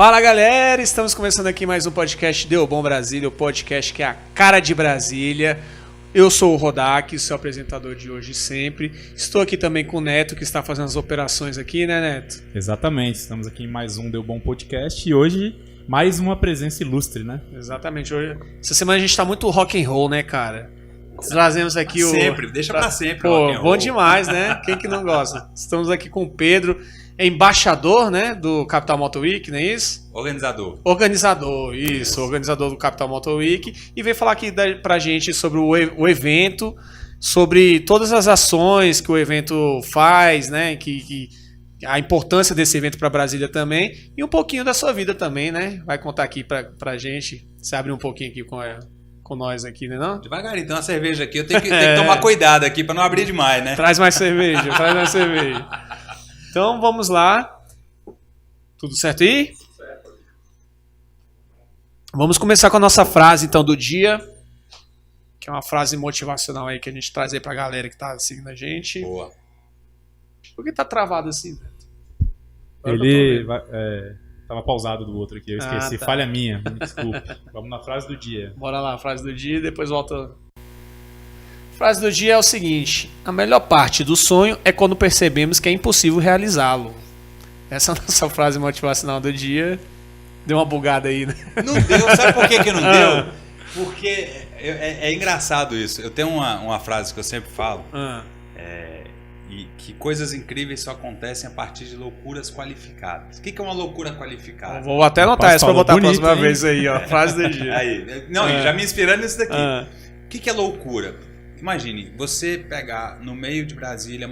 Fala galera, estamos começando aqui mais um podcast Deu Bom Brasília, o podcast que é a cara de Brasília. Eu sou o Rodak, seu apresentador de hoje e sempre. Estou aqui também com o Neto, que está fazendo as operações aqui, né, Neto? Exatamente, estamos aqui em mais um Deu Bom Podcast e hoje mais uma presença ilustre, né? Exatamente, essa semana a gente está muito rock and roll, né, cara? Trazemos aqui Deixa pra sempre. Pô, bom demais, né? Quem que não gosta? Estamos aqui com o Pedro, embaixador, né, do Capital Motor Week, não é isso? Organizador do Capital Motor Week, e veio falar aqui pra gente sobre o evento, sobre todas as ações que o evento faz, né, a importância desse evento para Brasília também, e um pouquinho da sua vida também, né? Vai contar aqui pra gente, se abre um pouquinho aqui com nós aqui, né, não? Devagarinho, tem uma cerveja aqui, eu tenho que tomar cuidado aqui pra não abrir demais, né? Traz mais cerveja. Então vamos lá. Tudo certo aí? Certo. Vamos começar com a nossa frase então do dia, que é uma frase motivacional aí que a gente traz aí pra galera que tá seguindo a gente. Boa. Por que tá travado assim, Neto? Ele tava pausado do outro aqui, eu esqueci. Tá. Falha minha, me desculpe. Vamos na frase do dia. Bora lá, frase do dia e depois volta. Frase do dia é o seguinte: a melhor parte do sonho é quando percebemos que é impossível realizá-lo. Essa é a nossa frase motivacional do dia. Deu uma bugada aí, né? Não deu, sabe por que não deu? Porque é engraçado isso. Eu tenho uma frase que eu sempre falo, e que coisas incríveis só acontecem a partir de loucuras qualificadas. O que é uma loucura qualificada? Vou até anotar essa pra botar bonito, a próxima hein? vez aí, ó. Frase do dia. Aí, não, já me inspirando nisso daqui. O que é loucura? Imagine, você pegar no meio de Brasília,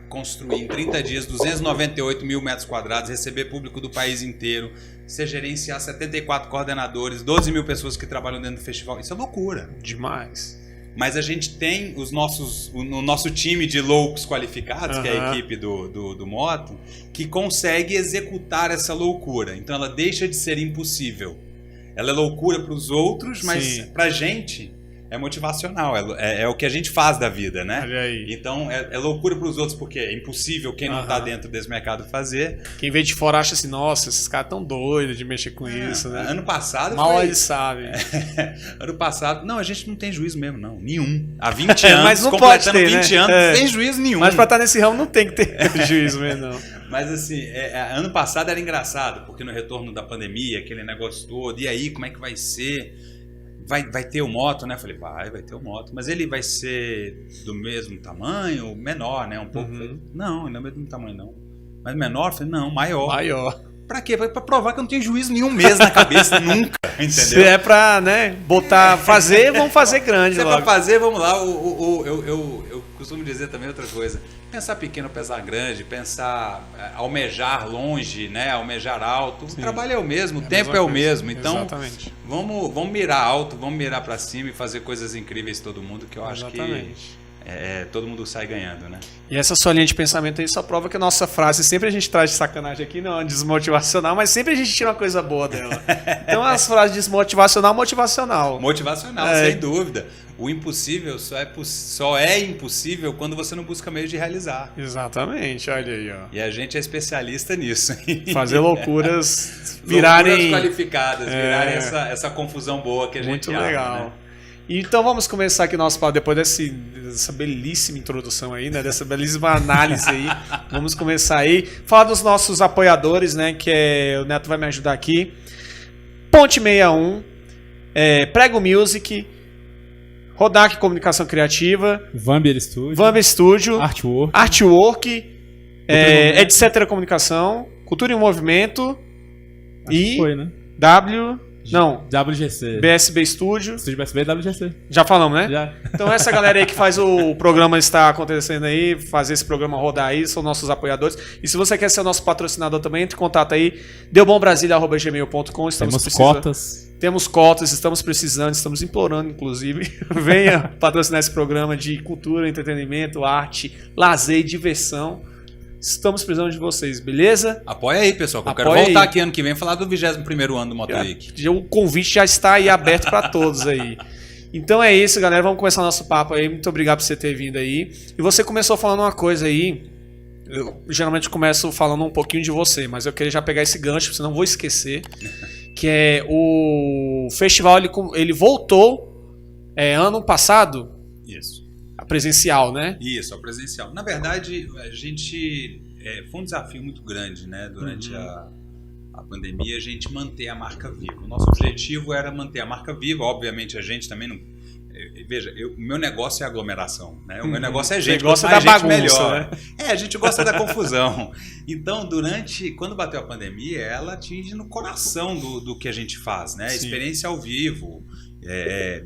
construir em 30 dias 298 mil metros quadrados, receber público do país inteiro, você gerenciar 74 coordenadores, 12 mil pessoas que trabalham dentro do festival. Isso é loucura. Demais. Mas a gente tem o nosso time de loucos qualificados, que é a equipe do Moto, que consegue executar essa loucura. Então ela deixa de ser impossível. Ela é loucura para os outros, mas para a gente é motivacional. É o que a gente faz da vida, né? Olha aí. Então é loucura para os outros, porque é impossível quem não está dentro desse mercado fazer. Quem vem de fora acha assim, nossa, esses caras tão doidos de mexer com isso, né? Ano passado mal eles sabem. Ano passado, não, a gente não tem juízo mesmo, não. Nenhum. Há 20 anos, mas não completando pode ter, 20 né? anos, sem juízo nenhum. Mas pra estar nesse ramo não tem que ter juízo mesmo, não. Mas assim, ano passado era engraçado, porque no retorno da pandemia, aquele negócio todo, e aí, como é que vai ser? Vai ter o Moto, né? Falei, vai ter o Moto. Mas ele vai ser do mesmo tamanho, menor, né? Um pouco. Não, ele não é do mesmo tamanho, não. Mas menor? Falei, não, maior. Maior. Pra quê? Pra provar que eu não tenho juízo nenhum mesmo na cabeça, nunca, entendeu? Se é pra, né, fazer, vamos fazer grande. Se logo. É pra fazer, vamos lá. Eu costumo dizer também outra coisa. Pensar pequeno, pensar grande, almejar longe, né? Almejar alto. Sim. O trabalho é o mesmo, o tempo é o mesmo. Então, exatamente. Vamos mirar alto, vamos mirar pra cima e fazer coisas incríveis todo mundo, que eu acho que todo mundo sai ganhando, né? E essa sua linha de pensamento aí só prova que a nossa frase, sempre a gente traz de sacanagem aqui, não é desmotivacional, mas sempre a gente tira uma coisa boa dela. Então as frases desmotivacional, motivacional. Motivacional, sem dúvida. O impossível só é impossível quando você não busca meios de realizar. Exatamente, olha aí, ó. E a gente é especialista nisso. Fazer loucuras virarem... Loucuras qualificadas, virarem essa confusão boa que a gente Muito legal. ama, né? Então vamos começar aqui nosso papo, depois dessa belíssima introdução aí, né? Dessa belíssima análise aí. Vamos começar aí. Falar dos nossos apoiadores, né? Que o Neto vai me ajudar aqui. Ponte 61, Prego Music, Rodak Comunicação Criativa, Vamber Studio, Artwork, Etc. Comunicação, Cultura em Movimento e foi, né? WGC. BSB Studio. Estúdio BSB e WGC. Já falamos, né? Já. Então essa galera aí que faz o programa estar acontecendo aí, fazer esse programa rodar aí, são nossos apoiadores. E se você quer ser o nosso patrocinador também, entre em contato aí, deubombrasilia@gmail.com. Temos cotas, estamos precisando, estamos implorando, inclusive. Venha patrocinar esse programa de cultura, entretenimento, arte, lazer e diversão. Estamos precisando de vocês, beleza? Apoia aí, pessoal, que eu quero voltar aqui ano que vem e falar do 21º ano do Moto Week. O convite já está aí aberto para todos aí. Então é isso, galera. Vamos começar o nosso papo aí. Muito obrigado por você ter vindo aí. E você começou falando uma coisa aí eu geralmente começo falando um pouquinho de você, mas eu queria já pegar esse gancho, senão vou esquecer, que é o festival, ele voltou ano passado, Isso. a presencial, né? Isso, a presencial. Na verdade, a gente... foi um desafio muito grande, né? Durante a pandemia, a gente manter a marca viva. O nosso objetivo era manter a marca viva. Obviamente, a gente também não... Veja, o meu negócio é aglomeração, né? O meu negócio é gente, gosta da bagunça, melhor. Né? A gente gosta da confusão. Então, quando bateu a pandemia, ela atinge no coração do que a gente faz, né? A experiência ao vivo.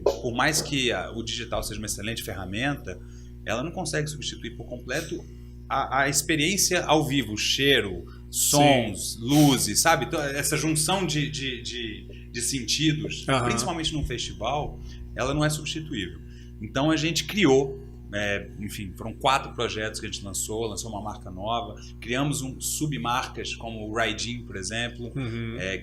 Por mais que o digital seja uma excelente ferramenta, ela não consegue substituir por completo a experiência ao vivo, cheiro, sons, luzes, sabe? Então, essa junção de sentidos, principalmente num festival, ela não é substituível. Então a gente criou, enfim, foram 4 projetos que a gente lançou uma marca nova, criamos submarcas como o Ride-In, por exemplo,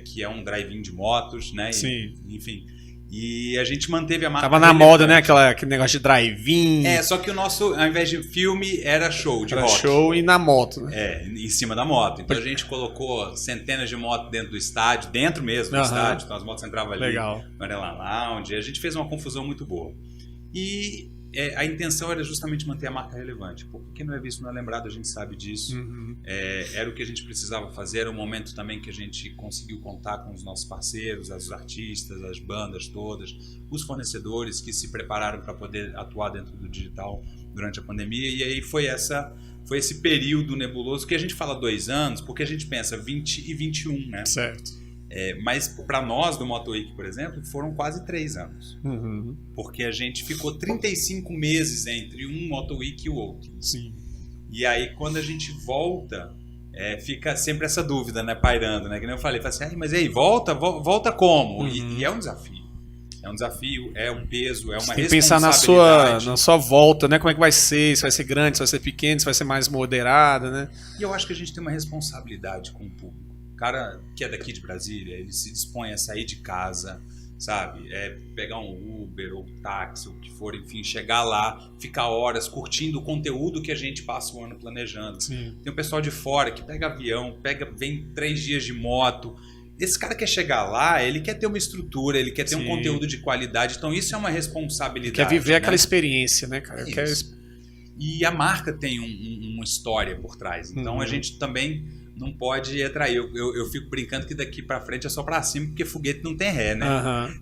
que é um drive-in de motos, né? Sim. Enfim. E a gente manteve a marca. Tava na moda, né? Aquele negócio de drive-in. Só que o nosso, ao invés de filme, era show de rock. Show e na moto, né? Em cima da moto. Então a gente colocou centenas de motos dentro do estádio, dentro mesmo do estádio. Então as motos entravam ali no Arena Lounge. A gente fez uma confusão muito boa. E a intenção era justamente manter a marca relevante. Porque não é visto, não é lembrado, a gente sabe disso. Era o que a gente precisava fazer. Era um momento também que a gente conseguiu contar com os nossos parceiros, os artistas, as bandas todas, os fornecedores que se prepararam para poder atuar dentro do digital durante a pandemia. E aí foi esse período nebuloso que a gente fala 2 anos, porque a gente pensa 20 e 21, né? Certo. Mas para nós do MotoWeek, por exemplo, foram quase 3 anos. Porque a gente ficou 35 meses entre um MotoWeek e o outro. Sim. E aí quando a gente volta, fica sempre essa dúvida, né, pairando, né? Que nem eu falei assim, mas aí, volta como? E é um desafio. É um desafio, é um peso, é uma responsabilidade. Tem que pensar na sua volta, né? Como é que vai ser? Se vai ser grande, se vai ser pequeno, se vai ser mais moderada, né? E eu acho que a gente tem uma responsabilidade com o público. O cara que é daqui de Brasília, ele se dispõe a sair de casa, sabe? Pegar um Uber ou um táxi, ou o que for, enfim, chegar lá, ficar horas curtindo o conteúdo que a gente passa o ano planejando. Sim. Tem o pessoal de fora que pega avião, vem 3 dias de moto. Esse cara quer chegar lá, ele quer ter uma estrutura, ele quer ter um conteúdo de qualidade. Então isso é uma responsabilidade. Quer viver aquela experiência, né, cara? E a marca tem uma história por trás. Então a gente também não pode atrair. Eu fico brincando que daqui pra frente é só pra cima, porque foguete não tem ré, né?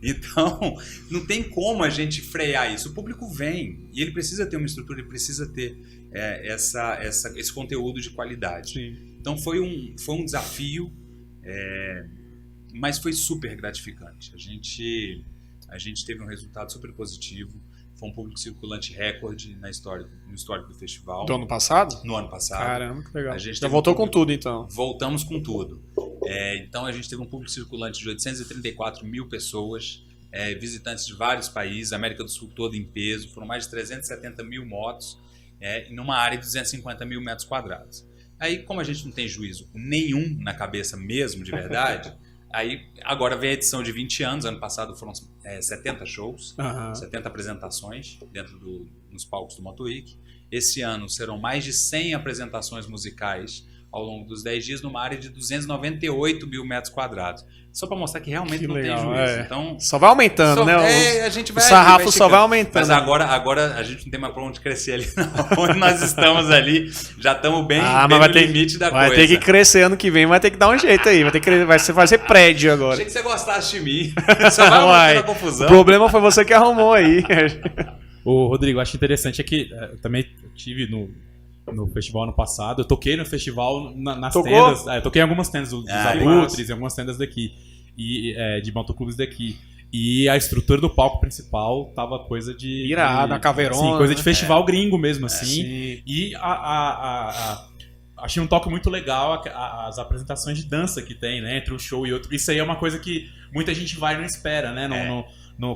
Então, não tem como a gente frear isso. O público vem e ele precisa ter uma estrutura, ele precisa ter esse conteúdo de qualidade. Sim. Então, foi um desafio, mas foi super gratificante. A gente teve um resultado super positivo. Foi um público circulante recorde no histórico do festival. Do ano passado? No ano passado. Caramba, que legal. Já voltou com tudo, então. Voltamos com tudo. Então a gente teve um público circulante de 834 mil pessoas, visitantes de vários países, América do Sul toda em peso, foram mais de 370 mil motos, numa área de 250 mil metros quadrados. Aí, como a gente não tem juízo nenhum na cabeça mesmo, de verdade... Aí, agora vem a edição de 20 anos. Ano passado foram 70 shows, 70 apresentações nos palcos do MotoWeek. Esse ano serão mais de 100 apresentações musicais ao longo dos 10 dias numa área de 298 mil metros quadrados. Só para mostrar que realmente não tem juízo. Então, só vai aumentando, né? A gente vai, o sarrafo só vai aumentando. Mas agora a gente não tem mais para onde crescer ali, não. Onde nós estamos ali, já estamos bem no limite da coisa. Vai ter que crescer ano que vem, vai ter que dar um jeito aí. Vai fazer prédio agora. Achei que você gostasse de mim. Só vai aumentando a confusão. O problema foi você que arrumou aí. Ô, Rodrigo, acho interessante que eu também estive no festival ano passado. Eu toquei no festival nas tendas. Eu toquei em algumas tendas dos Abutres, em algumas tendas daqui. De motoclubes daqui. E a estrutura do palco principal tava coisa de... Irada, caveirona. Assim, coisa de festival gringo mesmo, assim. E achei um toque muito legal as apresentações de dança que tem, né? Entre um show e outro. Isso aí é uma coisa que muita gente vai e não espera, né?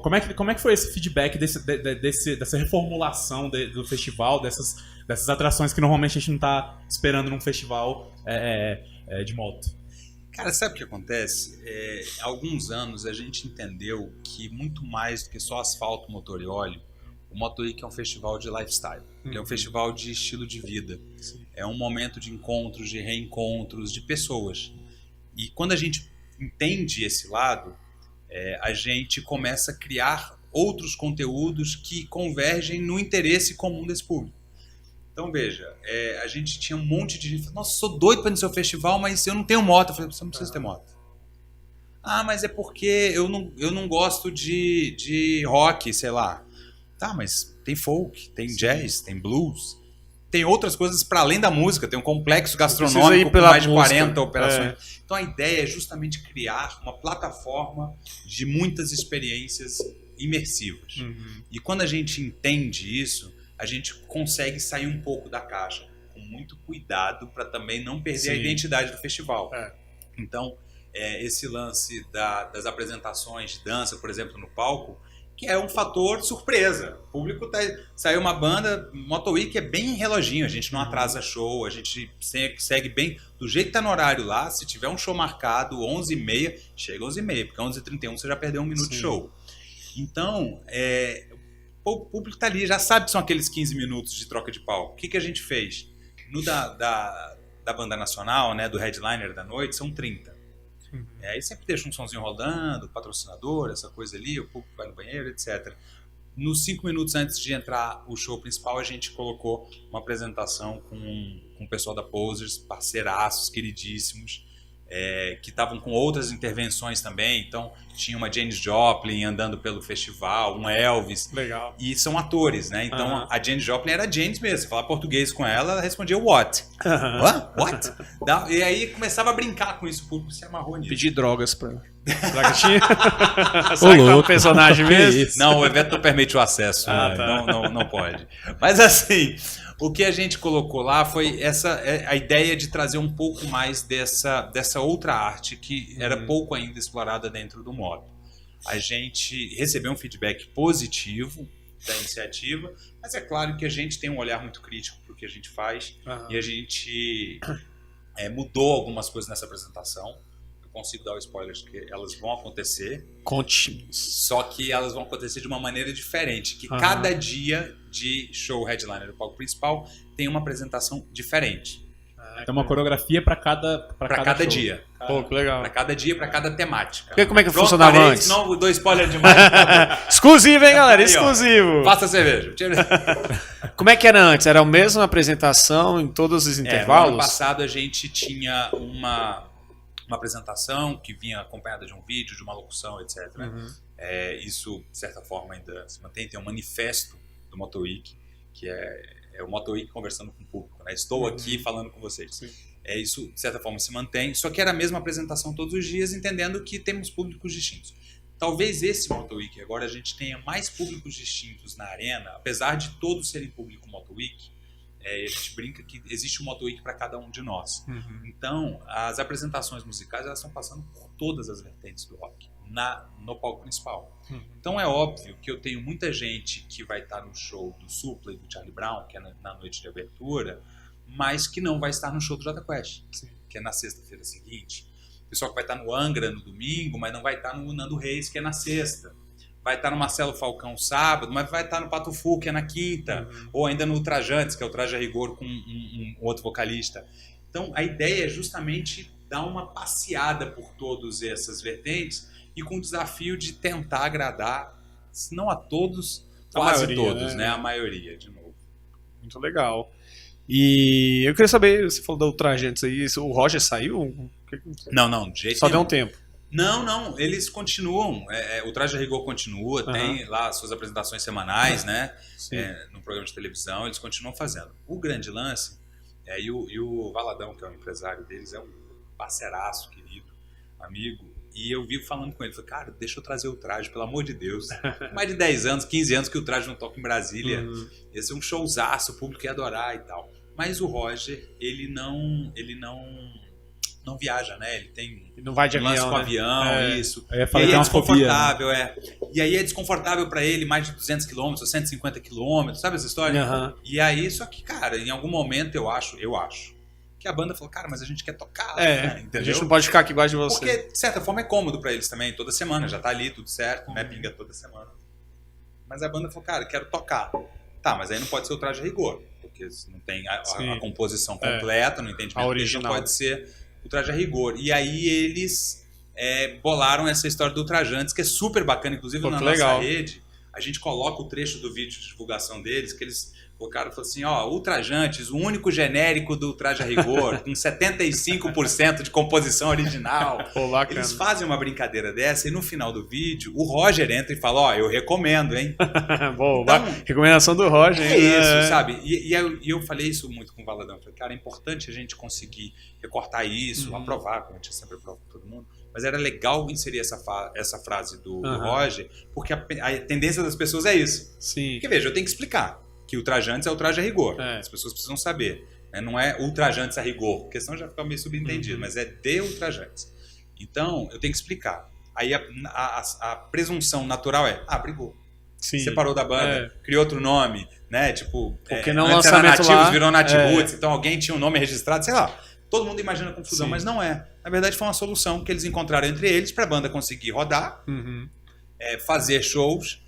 Como é que foi esse feedback dessa reformulação do festival, dessas atrações que normalmente a gente não está esperando num festival de moto? Cara, sabe o que acontece? Há alguns anos a gente entendeu que muito mais do que só asfalto, motor e óleo, o Motoweek é um festival de lifestyle, ele é um festival de estilo de vida. Sim. É um momento de encontros, de reencontros, de pessoas. E quando a gente entende esse lado, a gente começa a criar outros conteúdos que convergem no interesse comum desse público. Então, veja, a gente tinha um monte de gente falando, nossa, sou doido para ir no seu festival, mas eu não tenho moto. Eu falei, você não precisa ter moto. Ah, mas é porque eu não gosto de rock, sei lá. Tá, mas tem folk, tem jazz, tem blues, tem outras coisas para além da música, tem um complexo gastronômico com mais de 40 operações. Então a ideia é justamente criar uma plataforma de muitas experiências imersivas. E quando a gente entende isso, a gente consegue sair um pouco da caixa, com muito cuidado para também não perder a identidade do festival. Então, esse lance das apresentações de dança, por exemplo, no palco, que é um fator surpresa. O público saiu uma banda, Motoweek é bem reloginho, a gente não atrasa show, a gente segue bem, do jeito que tá no horário lá, se tiver um show marcado 11h30, chega 11h30, porque 11h31 você já perdeu um minuto de show. Então, o público tá ali, já sabe que são aqueles 15 minutos de troca de palco. O que a gente fez? No da banda nacional, né, do headliner da noite, são 30. Aí sempre deixa um sonzinho rodando, patrocinador, essa coisa ali, o público vai no banheiro, etc. Nos 5 minutos antes de entrar o show principal, a gente colocou uma apresentação com o pessoal da Posers, parceiraços, queridíssimos, que estavam com outras intervenções também. Então, tinha uma Janis Joplin andando pelo festival, um Elvis. Legal. E são atores, né? Então, a Janis Joplin era Janis mesmo. Você falava português com ela, ela respondia what? What? E aí começava a brincar com isso, o público se amarrou nisso. Pedir drogas pra ela. Será que tinha? Será que é um personagem mesmo? Não, o evento não permite o acesso. Tá. Não pode. Mas assim, o que a gente colocou lá foi a ideia de trazer um pouco mais dessa outra arte que era pouco ainda explorada dentro do moto. A gente recebeu um feedback positivo da iniciativa, mas é claro que a gente tem um olhar muito crítico para o que a gente faz e a gente mudou algumas coisas nessa apresentação. Eu consigo dar o spoiler de que elas vão acontecer. Conte. Só que elas vão acontecer de uma maneira diferente, que cada dia de show headliner do palco principal tem uma apresentação diferente. Então uma coreografia para cada dia. Pô, que legal. Para cada dia, para cada temática. Porque como é que funcionava antes? Não dou spoiler demais. Exclusivo, hein, galera? Aí, exclusivo. Faça cerveja. Como é que era antes? Era a mesma apresentação em todos os intervalos? No ano passado a gente tinha uma apresentação que vinha acompanhada de um vídeo, de uma locução, etc. Isso, de certa forma, ainda se mantém. Tem um manifesto do Motoweek, que é o Motoweek conversando com o público, né? Estou aqui falando com vocês. Sim. Isso, de certa forma, se mantém. Só que era a mesma apresentação todos os dias, entendendo que temos públicos distintos. Talvez esse Motoweek, agora a gente tenha mais públicos distintos na arena, apesar de todos serem público Motoweek. A gente brinca que existe um Motoweek para cada um de nós. Então, as apresentações musicais elas estão passando por todas as vertentes do rock no palco principal. Então é óbvio que eu tenho muita gente que vai estar no show do Supla e do Charlie Brown, que é na noite de abertura, mas que não vai estar no show do Jota Quest, que é na sexta-feira seguinte. O pessoal que vai estar no Angra no domingo, mas não vai estar no Nando Reis, que é na sexta. Vai estar no Marcelo Falcão sábado, mas vai estar no Pato Fu, que é na quinta. Ou ainda no Trajantes, que é o Traje a Rigor com um outro vocalista. Então a ideia é justamente dar uma passeada por todas essas vertentes e com o desafio de tentar agradar, se não a todos, quase todos, né? A maioria, de novo. Muito legal. E eu queria saber, você falou da Ultrajantes aí, o Roger saiu? Não, de jeito Só nenhum. deu um tempo. Não, eles continuam. O Traje a Rigor continua, tem lá as suas apresentações semanais, né? No programa de televisão, eles continuam fazendo. O grande lance, e o Valadão, que é o empresário deles, é um parceiraço, querido, amigo, e eu vivo falando com ele, falei, cara, deixa eu trazer o Traje, pelo amor de Deus. Mais de 10 anos, 15 anos que o Traje não toca em Brasília. Esse é um showzaço, o público ia adorar e tal. Mas o Roger, ele não viaja, né? Ele tem não vai de avião, com avião, isso. E aí é desconfortável, E aí é desconfortável pra ele mais de 200 km, 150 km, sabe essa história? E aí, só que, cara, em algum momento eu acho que a banda falou, cara, mas a gente quer tocar, né? Entendeu? A gente não pode ficar aqui igual de você. Porque, de certa forma, é cômodo pra eles também, toda semana, já tá ali, tudo certo, né? Pinga toda semana. Mas a banda falou, cara, quero tocar. Tá, mas aí não pode ser o Traje a Rigor, porque não tem a composição completa, no entendimento original, não pode ser o Traje a Rigor. E aí eles bolaram essa história do Ultrajantes, que é super bacana, inclusive na nossa rede. A gente coloca o trecho do vídeo de divulgação deles, que eles colocaram e falaram assim, Ultrajantes, o único genérico do Traje a Rigor, com 75% de composição original. Pô, eles fazem uma brincadeira dessa e no final do vídeo, o Roger entra e fala, eu recomendo, hein? Bom, então, recomendação do Roger. É isso, sabe? E eu falei isso muito com o Valadão. Eu falei, cara, é importante a gente conseguir recortar isso, aprovar, como a gente sempre aprova com todo mundo. Mas era legal inserir essa frase do Roger, porque a tendência das pessoas é isso. Sim. Porque, veja, eu tenho que explicar que o Ultrajantes é o Traje a Rigor. As pessoas precisam saber. Né? Não é Ultrajantes a rigor, porque senão já fica meio subentendido, mas é de Ultrajantes. Então, eu tenho que explicar. Aí a presunção natural brigou. Sim. Separou da banda, criou outro nome, né? Tipo, porque não antes era Nativos, lá, virou Nativuts, então alguém tinha um nome registrado, sei lá. Todo mundo imagina confusão, mas não é. Na verdade, foi uma solução que eles encontraram entre eles para a banda conseguir rodar, fazer shows,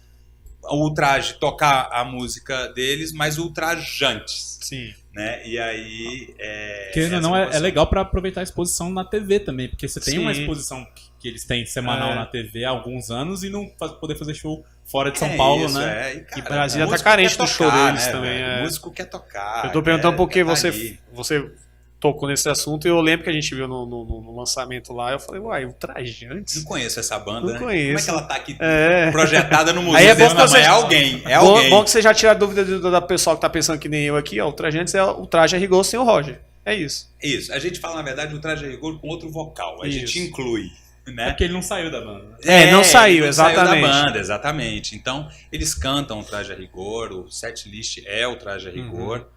o Ultraje tocar a música deles, mas Ultrajantes. Sim. Né? E aí... é legal para aproveitar a exposição na TV também, porque você tem uma exposição que eles têm semanal na TV há alguns anos e não poder fazer show fora de São Paulo, isso, né? E, cara, e Brasília tá carente do show deles também. O músico quer tocar. Eu tô perguntando porque você tocou nesse assunto e eu lembro que a gente viu no lançamento lá, eu falei, Ultrajantes? Não conheço essa banda. Não conheço. Como é que ela tá aqui projetada no museu? Aí é bom que você... É alguém. É alguém. Bom que você já tira a dúvida da pessoa que tá pensando que nem eu aqui, Ultrajantes é o Traje a Rigor sem o Roger. É isso. Isso. A gente fala, na verdade, o Traje a Rigor com outro vocal. A gente inclui. Né? Porque ele não saiu da banda. Não saiu, exatamente. Saiu da banda, exatamente. Então, eles cantam o Traje a Rigor, o setlist é o Traje a Rigor.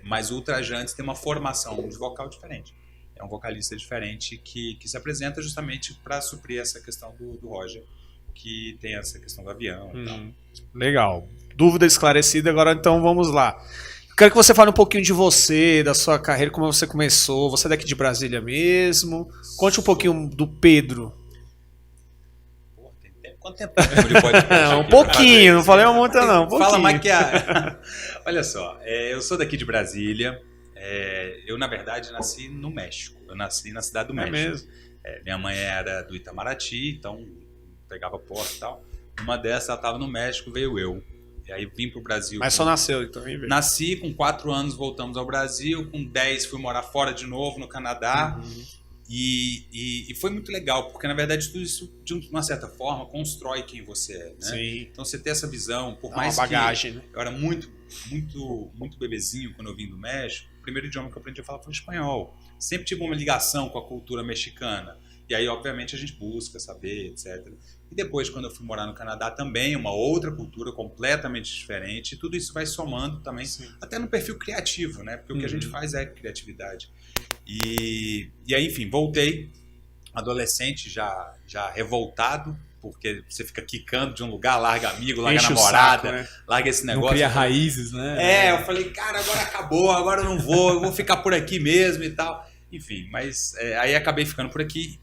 Mas o Ultrajantes tem uma formação de vocal diferente. É um vocalista diferente que se apresenta justamente para suprir essa questão do Roger, que tem essa questão do avião e tal. Legal. Dúvida esclarecida, agora então vamos lá. Quero que você fale um pouquinho de você, da sua carreira, como você começou. Você é daqui de Brasília mesmo? Conte um pouquinho do Pedro. Quanto tempo de podcast? Um pouquinho, não falei muito não. Um pouquinho. Fala maquiagem. Olha só, eu sou daqui de Brasília. Eu, na verdade, nasci no México. Eu nasci na cidade do México. Mesmo? Minha mãe era do Itamaraty, então pegava posto e tal. Uma dessas, ela estava no México, veio eu. E aí vim pro Brasil. Mas só nasceu então, hein? Nasci, com 4 anos voltamos ao Brasil, com 10 fui morar fora de novo, no Canadá. E foi muito legal, porque na verdade tudo isso, de uma certa forma, constrói quem você é, né? Sim. Então você tem essa visão, por mais uma bagagem, que né? Eu era muito bebezinho quando eu vim do México, o primeiro idioma que eu aprendi a falar foi espanhol. Sempre tive uma ligação com a cultura mexicana. E aí, obviamente, a gente busca saber, etc. E depois, quando eu fui morar no Canadá, também uma outra cultura completamente diferente. E tudo isso vai somando também, até no perfil criativo, né? Porque o que a gente faz é criatividade. E aí, enfim, voltei, adolescente, já revoltado, porque você fica quicando de um lugar, larga amigo, larga namorada, saco, né? larga esse negócio. Não cria raízes, né? Eu falei, cara, agora acabou, agora eu não vou, eu vou ficar por aqui mesmo e tal. Enfim, mas aí acabei ficando por aqui.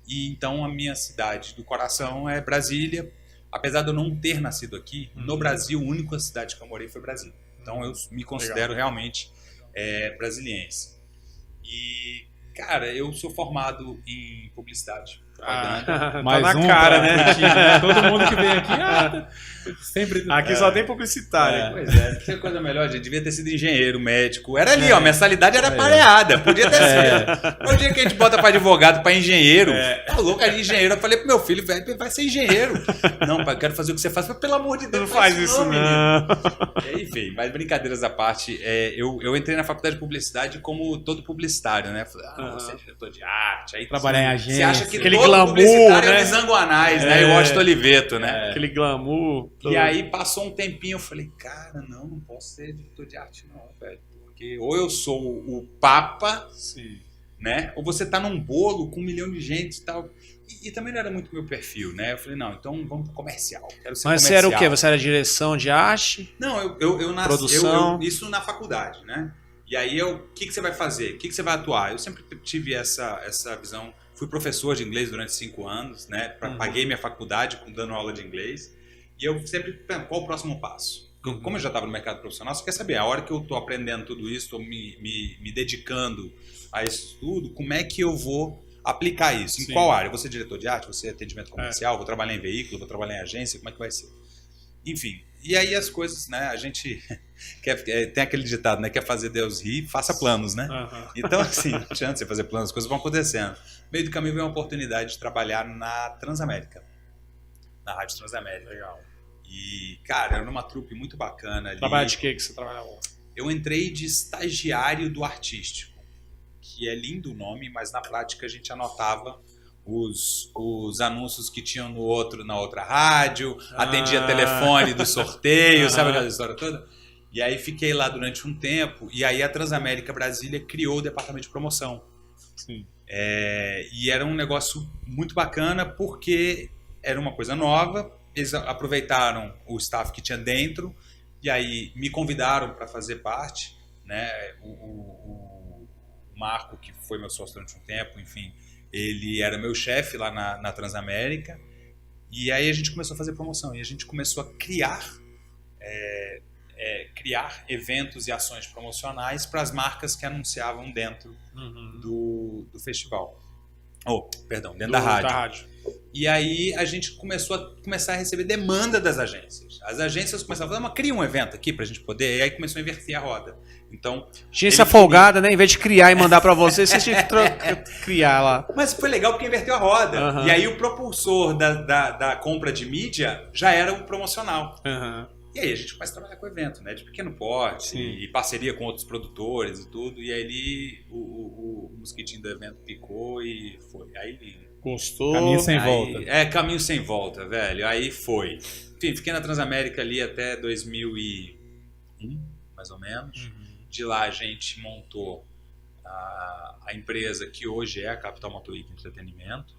E então a minha cidade do coração é Brasília. Apesar de eu não ter nascido aqui, no Brasil, a única cidade que eu morei foi Brasília. Então eu me considero realmente brasiliense. E, cara, eu sou formado em publicidade. Mais tá na cara, né? Todo mundo que vem aqui, sempre... Aqui só tem publicitário. Pois é, que coisa melhor, gente. Devia ter sido engenheiro, médico. Era ali, ó, a mensalidade era pareada. Podia ter sido. O dia que a gente bota para advogado, para engenheiro, tá louco, de engenheiro. Eu falei pro meu filho, velho, vai ser engenheiro. Não, pai, eu quero fazer o que você faz, mas pelo amor de Deus, não faz isso, não. Enfim, mas brincadeiras à parte, eu entrei na faculdade de publicidade como todo publicitário, né? Falei, você é diretor de arte. Aí trabalhar em agência. Você acha que aquele todo glamour, publicitário né? é o Zanguanais, né? E o Washington Oliveto, né? Aquele glamour. E aí passou um tempinho, eu falei, cara, não posso ser diretor de arte não, velho. Porque ou eu sou o Papa, né? Ou você tá num bolo com 1 milhão de gente e tal. E também não era muito meu perfil, né? Eu falei, não, então vamos pro comercial. Quero ser Mas comercial. você era o quê? Você era direção de arte? Não, eu nasci... Produção? Isso na faculdade, né? E aí, o que você vai fazer? O que você vai atuar? Eu sempre tive essa visão. Fui professor de inglês durante 5 anos, né? Paguei minha faculdade dando aula de inglês. E eu sempre penso, qual o próximo passo? Como eu já estava no mercado profissional, você quer saber, a hora que eu estou aprendendo tudo isso, estou me dedicando a isso tudo, como é que eu vou aplicar isso? Em qual área? Eu vou ser diretor de arte, vou ser atendimento comercial, vou trabalhar em veículo, vou trabalhar em agência, como é que vai ser? Enfim, e aí as coisas, né, a gente tem aquele ditado, né, quer fazer Deus rir, faça planos, né? Então, assim, não adianta você fazer planos, as coisas vão acontecendo. No meio do caminho veio uma oportunidade de trabalhar na Transamérica, na Rádio Transamérica. Legal. E, cara, era numa trupe muito bacana ali. Trabalho de que você trabalhava? Eu entrei de estagiário do artístico, que é lindo o nome, mas na prática a gente anotava os anúncios que tinham na outra rádio, atendia telefone do sorteio, sabe aquela história toda? E aí fiquei lá durante um tempo, e aí a Transamérica Brasília criou o departamento de promoção. Sim. E era um negócio muito bacana, porque era uma coisa nova, eles aproveitaram o staff que tinha dentro, e aí me convidaram para fazer parte, né? O Marco, que foi meu sócio durante um tempo, enfim, ele era meu chefe lá na Transamérica, e aí a gente começou a fazer promoção, e a gente começou a criar eventos e ações promocionais para as marcas que anunciavam dentro do festival. Dentro da rádio. E aí a gente começou a receber demanda das agências. As agências começavam a falar, mas cria um evento aqui pra gente poder, e aí começou a inverter a roda. Então, agência folgada, né? Em vez de criar e mandar pra você tinha que criar lá. Mas foi legal porque inverteu a roda. E aí o propulsor da compra de mídia já era o promocional. E aí a gente começa a trabalhar com evento, né? De pequeno porte, e parceria com outros produtores e tudo. E aí o mosquitinho do evento picou e foi. Aí gostou. Caminho sem volta. Caminho sem volta, velho. Aí foi. Enfim, fiquei na Transamérica ali até 2001, mais ou menos. De lá a gente montou a empresa que hoje é a Capital Motor Week Entretenimento.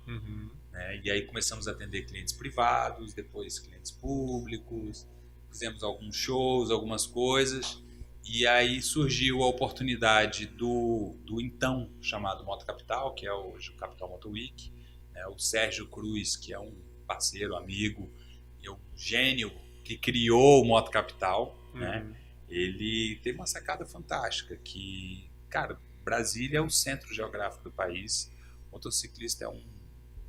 Né? E aí começamos a atender clientes privados, depois clientes públicos. Fizemos alguns shows, algumas coisas, e aí surgiu a oportunidade do então chamado Moto Capital, que é hoje o Capital Motor Week, né? O Sérgio Cruz, que é um parceiro, amigo, e um gênio que criou o Moto Capital, né? Ele teve uma sacada fantástica, que, cara, Brasília é o centro geográfico do país, o motociclista é um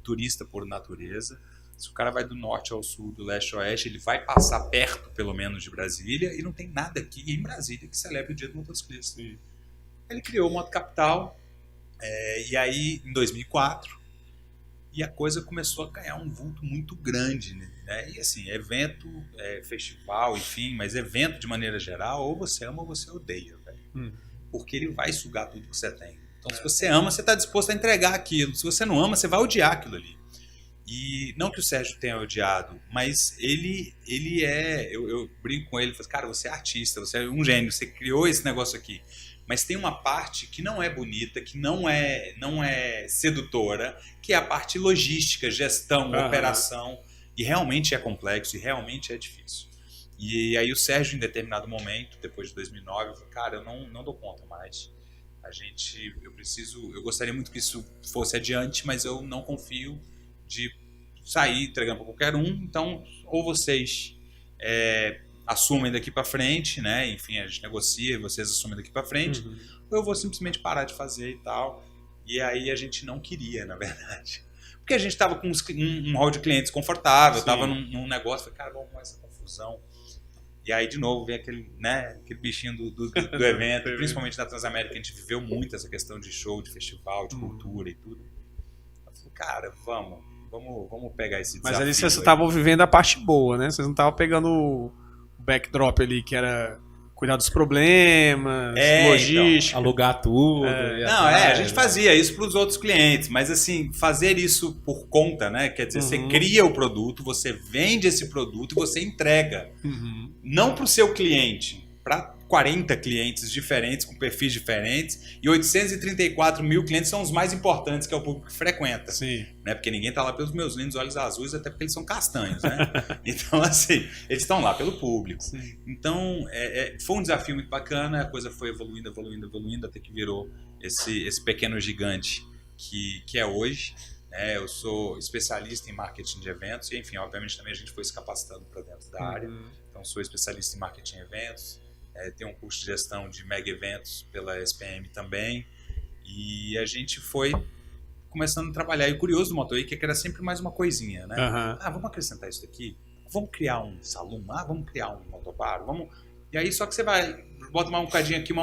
turista por natureza. Se o cara vai do norte ao sul, do leste ao oeste, ele vai passar perto, pelo menos, de Brasília, e não tem nada aqui em Brasília que celebre o dia do motociclista. Ele criou o Moto Capital, e aí, em 2004, e a coisa começou a ganhar um vulto muito grande, né? E assim, evento, festival, enfim, mas evento de maneira geral, ou você ama ou você odeia, velho. Porque ele vai sugar tudo que você tem. Então, se você ama, você está disposto a entregar aquilo. Se você não ama, você vai odiar aquilo ali. E não que o Sérgio tenha odiado, mas ele eu brinco com ele, falo, cara, você é artista, você é um gênio, você criou esse negócio aqui. Mas tem uma parte que não é bonita, que não é sedutora, que é a parte logística, gestão, operação, e realmente é complexo, e realmente é difícil. E aí o Sérgio, em determinado momento, depois de 2009, falou, cara, eu não dou conta mais. Eu gostaria muito que isso fosse adiante, mas eu não confio de sair entregando para qualquer um, então ou vocês assumem daqui para frente, né? Enfim, a gente negocia, vocês assumem daqui para frente, ou eu vou simplesmente parar de fazer e tal. E aí a gente não queria, na verdade, porque a gente estava com um hall de clientes confortável, estava num negócio, falei, cara, vamos arrumar essa confusão. E aí de novo vem aquele bichinho do evento, principalmente na Transamérica, a gente viveu muito essa questão de show, de festival, de cultura e tudo. Eu falei, cara, vamos pegar esse desafio. Mas ali vocês estavam vivendo a parte boa, né? Vocês não estavam pegando o backdrop ali, que era cuidar dos problemas, logística. Então, alugar tudo. A gente fazia isso para os outros clientes, mas assim, fazer isso por conta, né? Quer dizer, você cria o produto, você vende esse produto e você entrega. Não para o seu cliente, para 40 clientes diferentes, com perfis diferentes, e 834 mil clientes são os mais importantes, que é o público que frequenta. Sim. Né? Porque ninguém está lá pelos meus lindos olhos azuis, até porque eles são castanhos, né? Então, assim, eles estão lá pelo público. Sim. Então, foi um desafio muito bacana, a coisa foi evoluindo, até que virou esse pequeno gigante que é hoje. né? Eu sou especialista em marketing de eventos e, enfim, obviamente também a gente foi se capacitando para dentro da área. Então, sou especialista em marketing de eventos, tenho um curso de gestão de mega eventos pela SPM também, e a gente foi começando a trabalhar. E o curioso do MotoWeek é que era sempre mais uma coisinha, né? Vamos acrescentar isso daqui? Vamos criar um salão? Vamos criar um motobar? Vamos... E aí só que você vai, bota uma moncadinha aqui,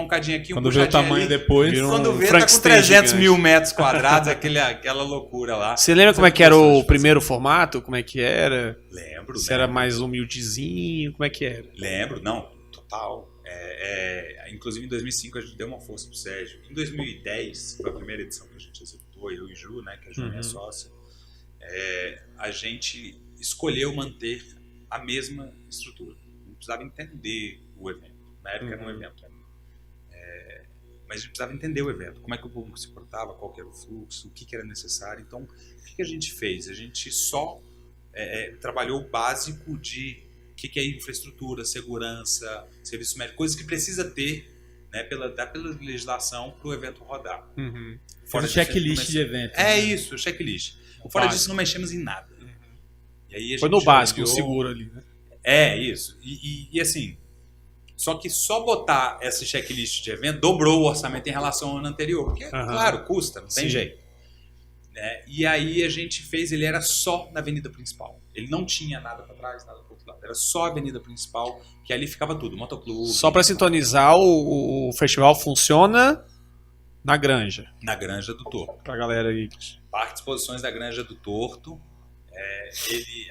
quando vê o tamanho ali, depois... Quando vê, tá com 300 mil metros quadrados, aquela loucura lá. Você lembra como é que era o primeiro formato? Como é que era? Lembro. Se era mais humildezinho, como é que era? Lembro, não, total. Inclusive em 2005 a gente deu uma força pro Sérgio. Em 2010, foi a primeira edição que a gente executou, eu e Ju, né, que a Ju é minha sócia, a gente escolheu manter a mesma estrutura. Não precisava entender o evento. Na época era um evento ainda. Mas a gente precisava entender o evento, como é que o público se portava, qual que era o fluxo, o que era necessário. Então, o que a gente fez? A gente só trabalhou o básico de o que é infraestrutura, segurança, serviço médico, coisas que precisa ter, né, pela legislação para o evento rodar. Fora o checklist de evento. Isso, o checklist. Fora disso, não mexemos em nada. E aí foi no básico, o seguro ali, né? Isso. E assim, só que só botar esse checklist de evento dobrou o orçamento em relação ao ano anterior. Porque, claro, custa, não tem jeito. E aí a gente fez, ele era só na avenida principal. Ele não tinha nada para trás, nada para outro lado. Era só a avenida principal, que ali ficava tudo, motoclube. Só para sintonizar, o festival funciona na Granja. Na Granja do Torto. Pra galera aí. Parque de exposições da Granja do Torto.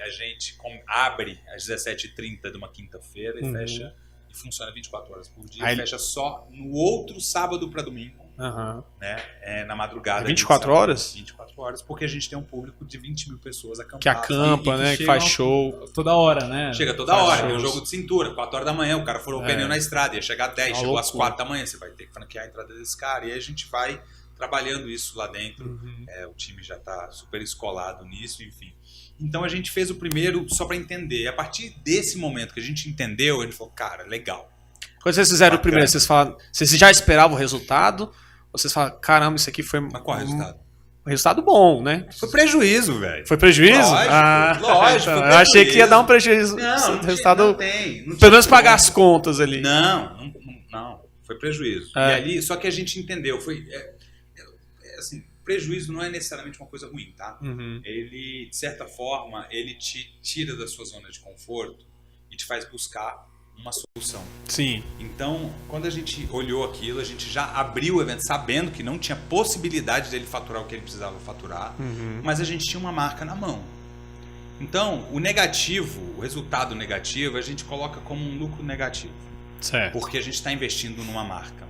A gente abre às 17h30 de uma quinta-feira e fecha, e funciona 24 horas por dia. Fecha só no outro sábado para domingo, né? Na madrugada. 24 horas? 24 horas, porque a gente tem um público de 20 mil pessoas acampadas. Que acampa, né? Que faz show. Toda hora, né? Chega toda hora. Tem um jogo de cintura, 4 horas da manhã, o cara furou o pneu na estrada, ia chegar às 10, chegou às 4 da manhã, você vai ter que franquear a entrada desse cara. E aí a gente vai trabalhando isso lá dentro. O time já está super escolado nisso, enfim. Então a gente fez o primeiro só para entender. E a partir desse momento que a gente entendeu, a gente falou, cara, legal. Quando vocês fizeram o primeiro, vocês já esperavam o resultado? Ou vocês falaram, caramba, isso aqui foi... Mas qual é o resultado? Um resultado bom, né? Foi prejuízo, velho. Foi prejuízo? Lógico. Então, eu achei que ia dar um prejuízo. Não resultado, não tem. Pelo menos pagar as contas ali. Não. Foi prejuízo. E ali, só que a gente entendeu. Assim, prejuízo não é necessariamente uma coisa ruim, tá? Ele, de certa forma, ele te tira da sua zona de conforto e te faz buscar uma solução. Sim. Então, quando a gente olhou aquilo, a gente já abriu o evento sabendo que não tinha possibilidade dele faturar o que ele precisava faturar, mas a gente tinha uma marca na mão. Então, o negativo, o resultado negativo, a gente coloca como um lucro negativo. Certo. Porque a gente está investindo numa marca.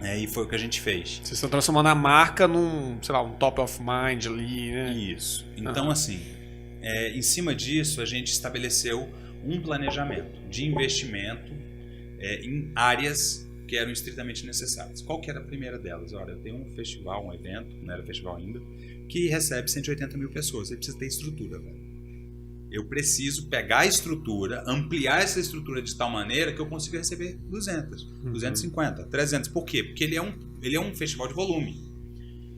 E foi o que a gente fez. Vocês estão transformando a marca num, sei lá, um top of mind ali, né? Isso. Então, assim, em cima disso, a gente estabeleceu um planejamento de investimento em áreas que eram estritamente necessárias. Qual que era a primeira delas? Olha, eu tenho um festival, um evento, não era festival ainda, que recebe 180 mil pessoas. Ele precisa ter estrutura, velho. Eu preciso pegar a estrutura, ampliar essa estrutura de tal maneira que eu consiga receber 200, 250, 300. Por quê? Porque ele é um festival de volume.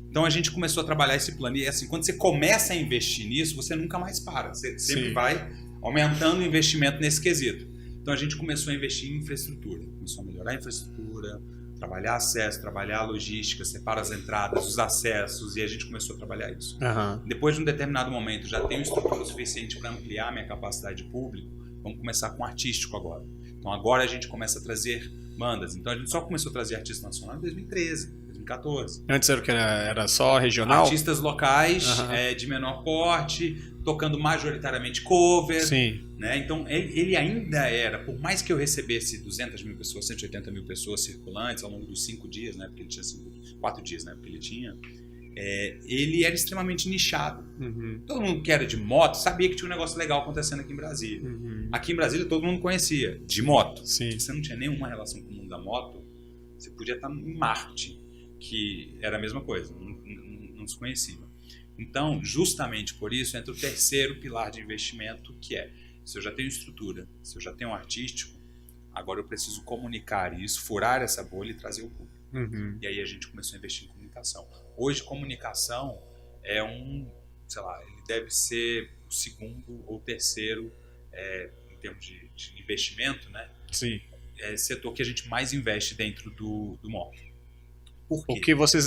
Então a gente começou a trabalhar esse plano. E assim, quando você começa a investir nisso, você nunca mais para. Você sempre vai aumentando o investimento nesse quesito. Então a gente começou a investir em infraestrutura. Começou a melhorar a infraestrutura, trabalhar acesso, trabalhar a logística, separar as entradas, os acessos, e a gente começou a trabalhar isso. Depois de um determinado momento, já tenho estrutura suficiente para ampliar minha capacidade de público, vamos começar com artístico agora. Então agora a gente começa a trazer bandas. Então a gente só começou a trazer artista nacional em 2013, 2014. Antes era o que? Era só regional? Artistas locais, de menor porte, tocando majoritariamente cover. Sim. Né? Então ele ainda era, por mais que eu recebesse 200 mil pessoas, 180 mil pessoas circulantes ao longo dos 5 dias, né? Porque ele tinha 4 dias, né? Porque ele tinha, ele era extremamente nichado. Todo mundo que era de moto sabia que tinha um negócio legal acontecendo aqui em Brasília. Aqui em Brasília todo mundo conhecia, de moto. Sim. Se você não tinha nenhuma relação com o mundo da moto, você podia estar em Marte, que era a mesma coisa, não se conhecia. Então, justamente por isso, entra o terceiro pilar de investimento, que é: se eu já tenho estrutura, se eu já tenho artístico, agora eu preciso comunicar isso, furar essa bolha e trazer o público. E aí a gente começou a investir em comunicação. Hoje, comunicação é um sei lá, ele deve ser o segundo ou terceiro em termos de investimento, né? Sim. Setor que a gente mais investe dentro do moto. Por quê? Porque vocês...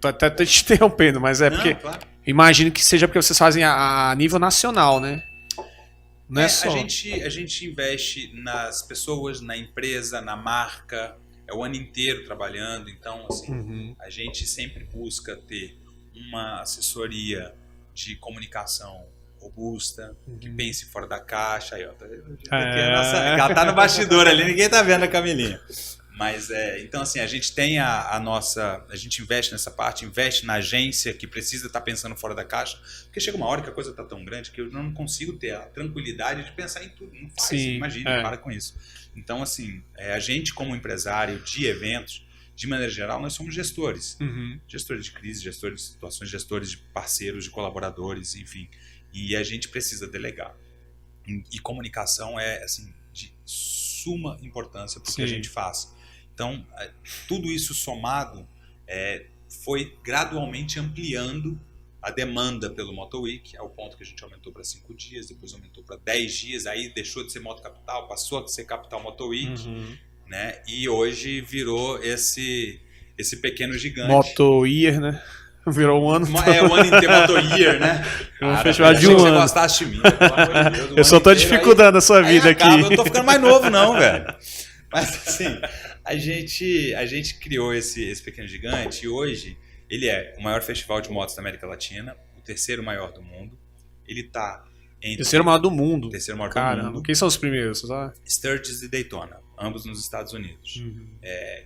Tô até te interrompendo, mas porque... Claro. Imagino que seja porque vocês fazem a nível nacional, né? Não é só. A gente investe nas pessoas, na empresa, na marca, o ano inteiro trabalhando. Então, assim, a gente sempre busca ter uma assessoria de comunicação robusta, que pense fora da caixa. Aí, ó, ela tá no bastidor ali, ninguém tá vendo a Camilinha. Mas, então, assim, a gente tem a gente investe nessa parte, investe na agência que precisa estar pensando fora da caixa, porque chega uma hora que a coisa está tão grande que eu não consigo ter a tranquilidade de pensar em tudo. Não faz, imagine, para com isso. Então, assim, a gente como empresário de eventos, de maneira geral, nós somos gestores. Gestores de crise, gestores de situações, gestores de parceiros, de colaboradores, enfim. E a gente precisa delegar. E comunicação é, assim, de suma importância para o que a gente faz. Então, tudo isso somado foi gradualmente ampliando a demanda pelo MotoWeek, ao ponto que a gente aumentou para 5 dias, depois aumentou para 10 dias, aí deixou de ser Moto Capital, passou a ser Capital MotoWeek, né? E hoje virou esse pequeno gigante. MotoYear, né? Virou um ano. O ano inteiro, MotoYear, né? Um festival de um ano. Se você gostasse de mim, pelo amor de Deus, eu só tô dificultando a sua vida aqui. Eu tô ficando mais novo não, velho. Mas assim, a gente criou esse pequeno gigante e hoje ele é o maior festival de motos da América Latina, o terceiro maior do mundo. Ele tá entre... Terceiro maior do mundo. Terceiro maior do mundo. Quem são os primeiros? Sturgis e Daytona, ambos nos Estados Unidos.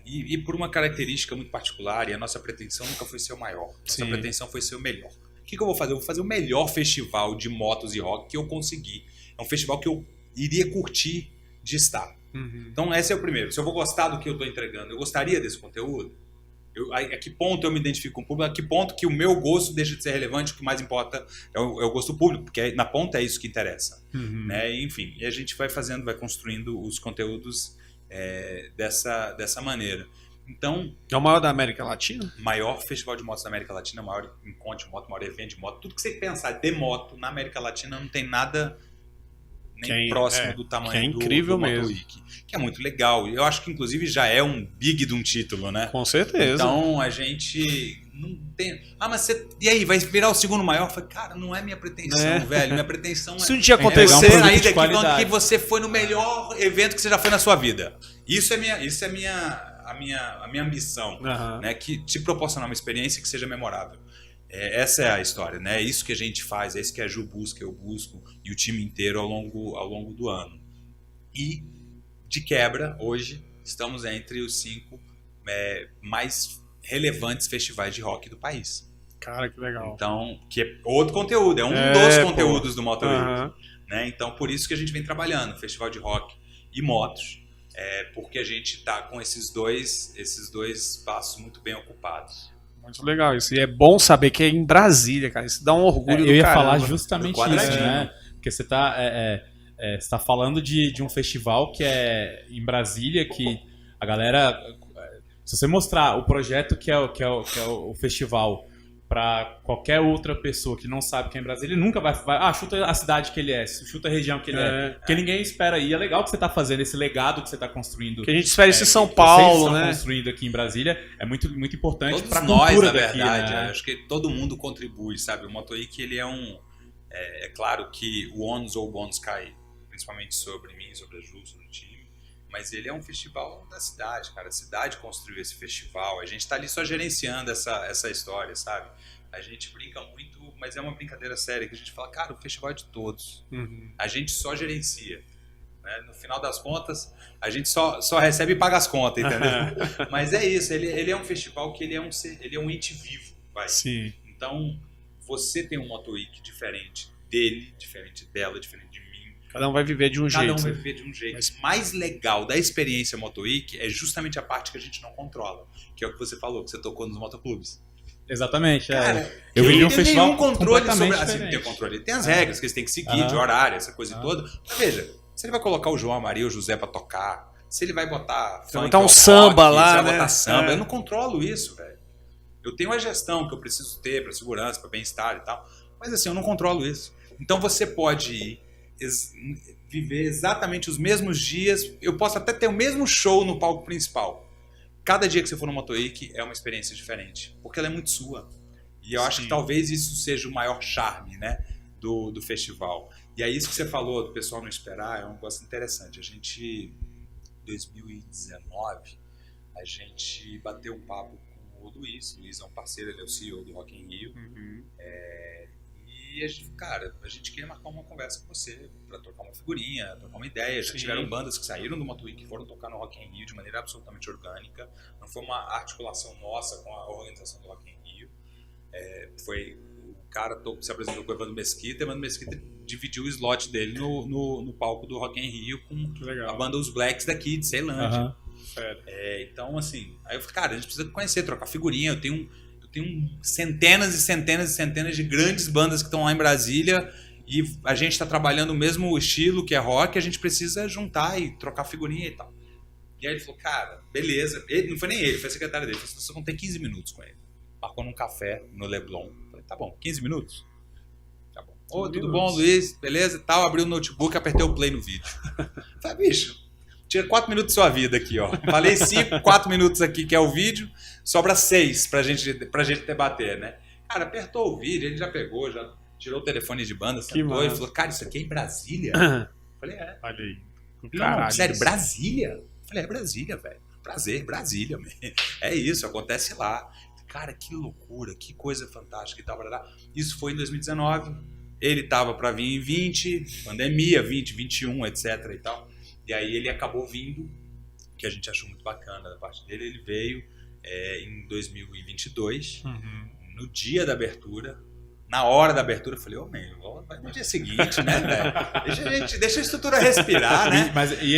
E por uma característica muito particular, e a nossa pretensão nunca foi ser o maior. Nossa pretensão foi ser o melhor. O que eu vou fazer? Eu vou fazer o melhor festival de motos e rock que eu conseguir. É um festival que eu iria curtir de estar. Então esse é o primeiro. Se eu vou gostar do que eu estou entregando, eu gostaria desse conteúdo? A que ponto eu me identifico com o público? A que ponto que o meu gosto deixa de ser relevante? O que mais importa é o gosto público, porque na ponta é isso que interessa. Né? Enfim, e a gente vai construindo os conteúdos dessa maneira. Então, é o maior da América Latina? Maior festival de motos da América Latina, maior encontro de moto, maior evento de moto. Tudo que você pensar de moto na América Latina não tem nada nem próximo do tamanho incrível do MotoWeek, que é muito legal. Eu acho que inclusive já é um big de um título, né? Com certeza. Então a gente não tem... mas você... E aí, vai virar o segundo maior? Eu falei, cara, não é minha pretensão, velho. Minha pretensão se um dia acontecer, sair daqui falando que você foi no melhor evento que você já foi na sua vida. Isso é a minha ambição, né? Que te proporcionar uma experiência que seja memorável. Essa é a história, né? É isso que a gente faz, é isso que a Ju busca, eu busco, e o time inteiro ao longo do ano. E, de quebra, hoje, estamos entre os 5 mais relevantes festivais de rock do país. Cara, que legal. Então, que é outro conteúdo, é um dos conteúdos do MotoWeek. Né? Então, por isso que a gente vem trabalhando, festival de rock e motos, porque a gente está com esses dois espaços muito bem ocupados. Muito legal isso. E é bom saber que é em Brasília, cara. Isso dá um orgulho Eu ia caramba. falar justamente isso, né? Porque você tá falando de um festival que é em Brasília, que a galera... Se você mostrar o projeto que é o festival para qualquer outra pessoa que não sabe que é em Brasília, ele nunca vai... chuta a cidade que ele é, chuta a região que ele é. Porque ninguém espera. E é legal que você tá fazendo esse legado que você tá construindo. Que a gente espera isso em São Paulo, né? Construindo aqui em Brasília. É muito, muito importante para nós, cultura na verdade. daqui, né? Acho que todo mundo contribui, sabe? O MotoWeek, ele é claro que o ônus ou o bônus cai principalmente sobre mim, sobre a Ju, sobre o time. Mas ele é um festival da cidade, cara. A cidade construiu esse festival. A gente tá ali só gerenciando essa história, sabe? A gente brinca muito, mas é uma brincadeira séria, que a gente fala, cara, o festival é de todos. A gente só gerencia. Né? No final das contas, a gente só recebe e paga as contas, entendeu? Mas é isso, ele é um festival que ele é um ente vivo. Vai. Sim. Então, você tem um MotoWeek diferente dele, diferente dela, diferente de mim. Cada um vai viver de um jeito. Cada um vai viver de um jeito. Mas o mais legal da experiência MotoWeek é justamente a parte que a gente não controla, que é o que você falou, que você tocou nos motoclubes. Exatamente. Cara, eu vivi um festival nenhum controle sobre... Assim, tem controle. Tem as regras que eles têm que seguir, de horário, essa coisa toda. Mas veja, se ele vai colocar o João, a Maria ou o José pra tocar, se ele vai botar funk, um samba rock, lá, se ele né? vai botar samba, eu não controlo isso, velho. Eu tenho a gestão que eu preciso ter para segurança, para bem-estar e tal, mas assim, eu não controlo isso. Então você pode ir, viver exatamente os mesmos dias, eu posso até ter o mesmo show no palco principal. Cada dia que você for no Motoweek é uma experiência diferente, porque ela é muito sua. E eu acho que talvez isso seja o maior charme, né, do festival. E aí isso que você falou, do pessoal não esperar, é um negócio interessante. A gente, em 2019, a gente bateu um papo com o Luiz. O Luiz é um parceiro, ele é o CEO do Rock in Rio. E a gente, cara, a gente queria marcar uma conversa com você para trocar uma figurinha, trocar uma ideia. Já tiveram bandas que saíram do Motoweek que foram tocar no Rock in Rio de maneira absolutamente orgânica. Não foi uma articulação nossa com a organização do Rock in Rio. Foi o cara se apresentou com o Evandro Mesquita. Evandro Mesquita dividiu o slot dele no palco do Rock in Rio com a banda Os Blacks daqui de Ceilândia. Então, assim, aí eu falei, cara, a gente precisa conhecer, trocar figurinha. Eu tenho centenas e centenas e centenas de grandes bandas que estão lá em Brasília e a gente está trabalhando o mesmo estilo que é rock, a gente precisa juntar e trocar figurinha e tal. E aí ele falou, cara, beleza. Não foi nem ele, foi a secretária dele. Ele falou, você não tem 15 minutos com ele. Marcou num café no Leblon. Eu falei, tá bom, 15 minutos? Tá bom. Ô, tudo bom, Luiz? Beleza e tal. Abri o notebook, apertei o play no vídeo. Falei, bicho, tira 4 minutos da sua vida aqui, ó. Falei 5, 4 minutos aqui, que é o vídeo. Sobra 6 pra gente debater, né? Cara, apertou o vídeo, ele já pegou, já tirou o telefone de banda, sentou e falou, cara, isso aqui é em Brasília? Falei, é. Olha aí. Não, sério, Brasília? Falei, é Brasília, velho. Prazer, Brasília, man. É isso, acontece lá. Cara, que loucura, que coisa fantástica e tal. Isso foi em 2019. Ele tava pra vir em 20, pandemia, 20, 21, etc e tal. E aí ele acabou vindo, que a gente achou muito bacana da parte dele. Ele veio em 2022, no dia da abertura. Na hora da abertura, eu falei, vai no dia seguinte, né, velho? Deixa a estrutura respirar, né?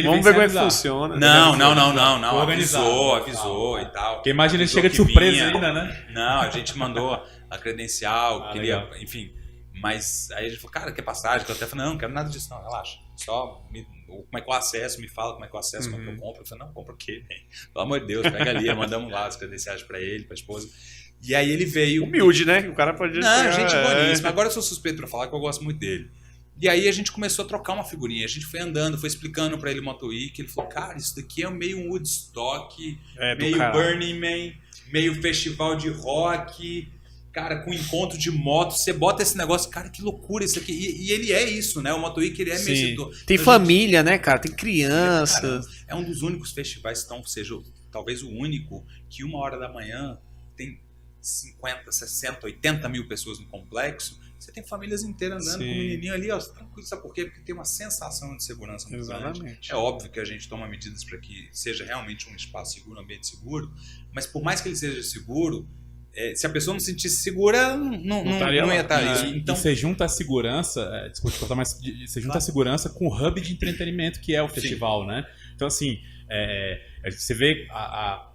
Vamos ver como é que funciona. Não. Avisou e tal. Porque imagina ele chega de surpresa ainda, né? Não, a gente mandou a credencial, queria, enfim. Mas aí a gente falou, cara, quer passagem? Eu até falei, não quero nada disso, não, relaxa. Só como é que eu acesso, me fala como é que eu acesso, como é que eu compro. Eu falei, não, compra o quê, velho? Pelo amor de Deus, pega ali, mandamos lá as credenciais pra ele, pra esposa. E aí ele veio... Humilde, né? O cara pode... Não, gente boníssima. Agora eu sou suspeito pra falar que eu gosto muito dele. E aí a gente começou a trocar uma figurinha. A gente foi andando, foi explicando pra ele o Motoweek. Ele falou, cara, isso daqui é meio um Woodstock, meio Burning Man, meio festival de rock, cara, com encontro de moto. Você bota esse negócio, cara, que loucura isso aqui. E ele é isso, né? O Motoweek, ele é meio... Tem então, família, né, cara? Tem criança. Cara, é um dos únicos festivais, seja talvez o único, que 1h da manhã tem 50, 60, 80 mil pessoas no complexo, você tem famílias inteiras andando com o menininho ali, ó, tranquilo, sabe por quê? Porque tem uma sensação de segurança muito grande. É óbvio que a gente toma medidas para que seja realmente um espaço seguro, um ambiente seguro, mas por mais que ele seja seguro, se a pessoa não se sentisse segura, não ia estar ali. Então, você junta a segurança, desculpa te cortar, mas você junta a segurança com o hub de entretenimento que é o festival, né? Então, assim, você vê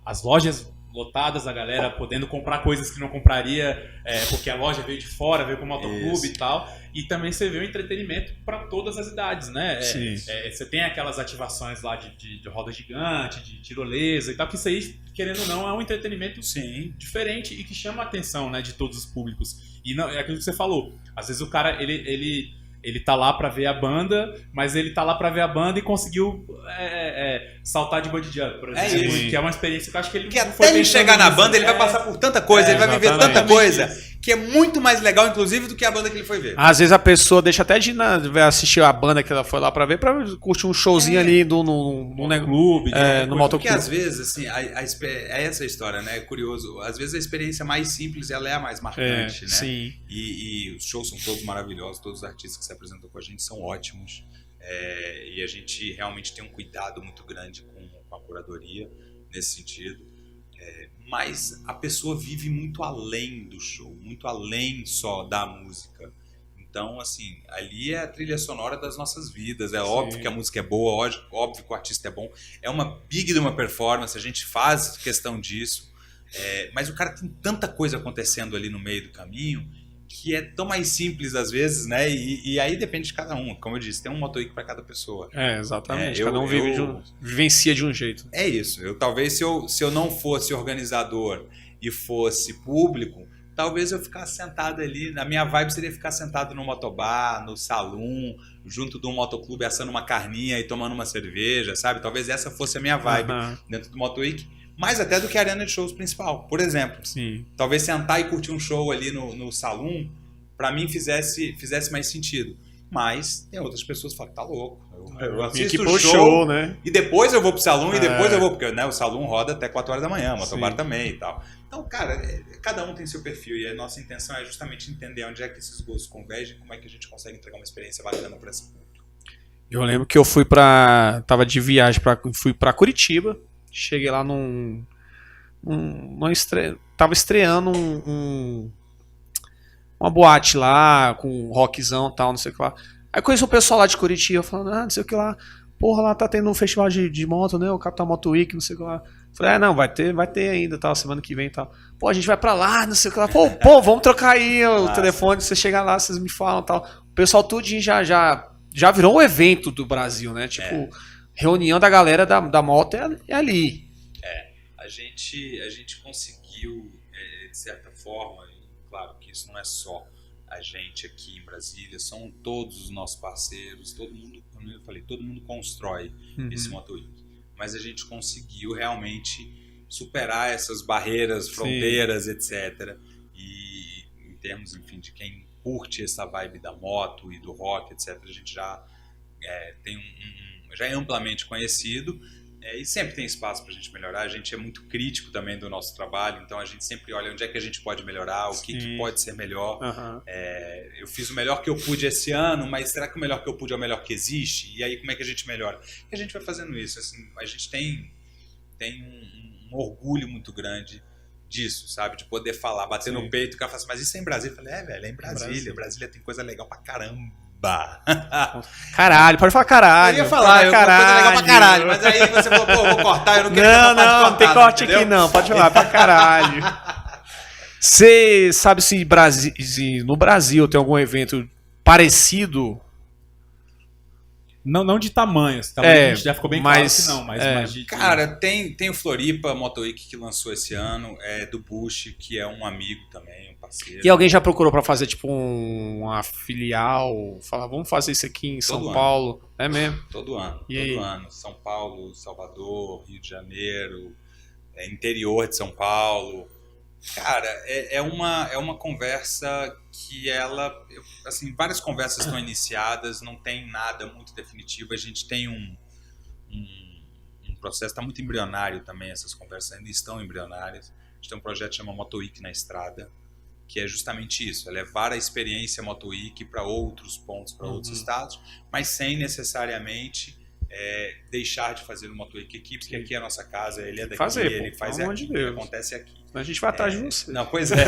as lojas lotadas, a galera podendo comprar coisas que não compraria porque a loja veio de fora, veio com o motoclube e tal. E também você vê o entretenimento para todas as idades, né? Você tem aquelas ativações lá de roda gigante, de tirolesa e tal, que isso aí, querendo ou não, é um entretenimento diferente e que chama a atenção, né, de todos os públicos. E não, é aquilo que você falou. Às vezes o cara, ele tá lá pra ver a banda, mas ele tá lá pra ver a banda e conseguiu saltar de bungee jump, por exemplo. Que é uma experiência que eu acho que ele que até ele chegar na banda, ele vai passar por tanta coisa, ele vai viver tanta coisa, que é muito mais legal, inclusive, do que a banda que ele foi ver. Às vezes a pessoa deixa até de assistir a banda que ela foi lá pra ver, pra curtir um showzinho ali no clube, no motoclube. Porque às vezes, assim, é essa a história, né? É curioso. Às vezes a experiência mais simples, ela é a mais marcante, né? Sim. E os shows são todos maravilhosos, todos os artistas que se apresentam com a gente são ótimos. E a gente realmente tem um cuidado muito grande com a curadoria nesse sentido. Mas a pessoa vive muito além do show, muito além só da música. Então, assim, ali é a trilha sonora das nossas vidas. É óbvio que a música é boa, óbvio que o artista é bom. É uma big de uma performance, a gente faz questão disso. Mas o cara tem tanta coisa acontecendo ali no meio do caminho que é tão mais simples às vezes, né? E aí depende de cada um. Como eu disse, tem um Motoweek para cada pessoa. Exatamente. Cada um vivencia de um jeito. É isso. Talvez se eu não fosse organizador e fosse público, talvez eu ficasse sentado ali, na minha vibe seria ficar sentado no motobar, no salão, junto de um motoclube, assando uma carninha e tomando uma cerveja, sabe? Talvez essa fosse a minha vibe dentro do MotoWeek, mais até do que a arena de shows principal, por exemplo. Sim. Talvez sentar e curtir um show ali no salão, pra mim fizesse mais sentido. Mas tem outras pessoas que falam, tá louco. Eu assisto o show, né? E depois eu vou pro salão e depois eu vou, porque né, o salão roda até 4 horas da manhã, o motobar também e tal. Então, cara, cada um tem seu perfil e a nossa intenção é justamente entender onde é que esses gostos convergem, como é que a gente consegue entregar uma experiência bacana para esse público. Eu lembro que eu fui tava de viagem, fui pra Curitiba, cheguei lá tava estreando uma boate lá, com rockzão e tal, não sei o que lá. Aí conheci o pessoal lá de Curitiba, falando, não sei o que lá, porra, lá tá tendo um festival de moto, né, o Capital Moto Week, não sei o que lá. Falei, não, vai ter ainda, tal, semana que vem e tal. Pô, a gente vai pra lá, não sei o que lá. Pô, vamos trocar aí o telefone, você chega lá, vocês me falam e tal. O pessoal tudinho já virou um evento do Brasil, né? Tipo, reunião da galera da moto é ali. A gente conseguiu, de certa forma, e claro que isso não é só a gente aqui em Brasília, são todos os nossos parceiros, todo mundo, como eu falei, todo mundo constrói esse MotoWeek. Mas a gente conseguiu realmente superar essas barreiras, fronteiras, etc. E em termos, enfim, de quem curte essa vibe da moto e do rock, etc., a gente já já é amplamente conhecido. E sempre tem espaço para a gente melhorar. A gente é muito crítico também do nosso trabalho, então a gente sempre olha onde é que a gente pode melhorar, o que pode ser melhor. Eu fiz o melhor que eu pude esse ano, mas será que o melhor que eu pude é o melhor que existe? E aí como é que a gente melhora? E a gente vai fazendo isso. Assim, a gente tem um orgulho muito grande disso, sabe? De poder falar, bater no peito, o cara fala assim, mas isso é em Brasília? Eu falei, velho, é em Brasília. Brasília tem coisa legal pra caramba. Caralho, pode falar caralho. Eu ia falar, coisa legal pra caralho, mas aí você falou, pô, vou cortar, eu não quero não tem corte aqui não, pode falar pra caralho. Você sabe se no Brasil tem algum evento parecido? Não de tamanhos, a gente já ficou bem claro que não, mas de... Cara, tem o Floripa MotoWeek que lançou esse ano, do Bush, que é um amigo também, um parceiro. E alguém já procurou pra fazer tipo uma filial, falar, vamos fazer isso aqui em São Paulo? É mesmo? Todo ano. São Paulo, Salvador, Rio de Janeiro, interior de São Paulo. Cara, é uma conversa que assim, várias conversas estão iniciadas, não tem nada muito definitivo, a gente tem um processo, está muito embrionário também, essas conversas ainda estão embrionárias. A gente tem um projeto que chama MotoWeek na Estrada, que é justamente isso, é levar a experiência MotoWeek para outros pontos, para outros estados, mas sem necessariamente deixar de fazer o MotoWeek aqui, porque aqui é a nossa casa, ele é daqui, ele faz aqui, o que acontece aqui. A gente vai atrás de você. Não, pois é,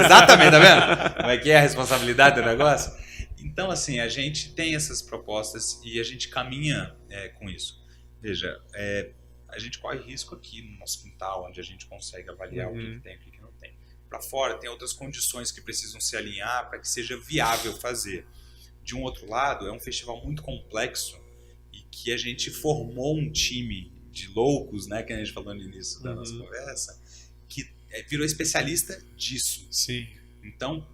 exatamente, tá vendo? Como é que é a responsabilidade do negócio? Então, assim, a gente tem essas propostas e a gente caminha com isso. Veja, a gente corre risco aqui no nosso quintal, onde a gente consegue avaliar o que tem e o que não tem. Para fora, tem outras condições que precisam se alinhar para que seja viável fazer. De um outro lado, é um festival muito complexo e que a gente formou um time de loucos, né, que a gente falou no início da nossa conversa, que virou especialista disso. Sim. Então,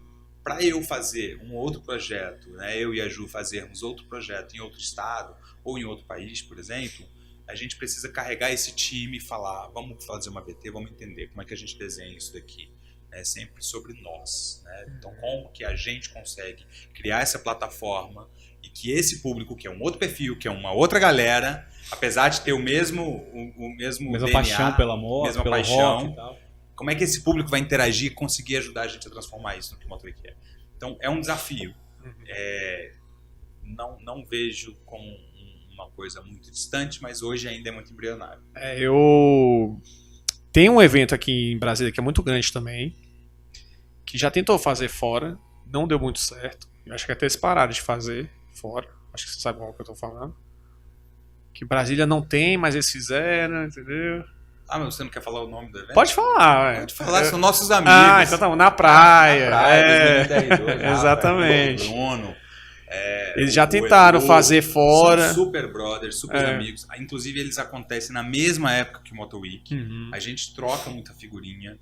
para eu fazer um outro projeto, né, eu e a Ju fazermos outro projeto em outro estado ou em outro país, por exemplo, a gente precisa carregar esse time e falar, vamos fazer uma BT, vamos entender como é que a gente desenha isso daqui. É sempre sobre nós, né? Então, como que a gente consegue criar essa plataforma e que esse público, que é um outro perfil, que é uma outra galera, apesar de ter o mesma DNA, paixão pela moto, mesma pelo paixão, rock e tal. Como é que esse público vai interagir e conseguir ajudar a gente a transformar isso no que o MotoWeek é? Então, é um desafio. Não vejo como uma coisa muito distante, mas hoje ainda é muito embrionário. Eu tenho um evento aqui em Brasília que é muito grande também, que já tentou fazer fora, não deu muito certo. Eu acho que até eles pararam de fazer fora. Acho que você sabe qual que eu tô falando. Que Brasília não tem, mas eles fizeram, entendeu? Ah, mas você não quer falar o nome do evento? Pode falar, Pode falar, são nossos amigos. Então tá, na praia. Na praia, 2010, exatamente. Bruno. Eles já tentaram fazer fora. São super brothers, super amigos. Inclusive, eles acontecem na mesma época que o MotoWeek. A gente troca muita figurinha.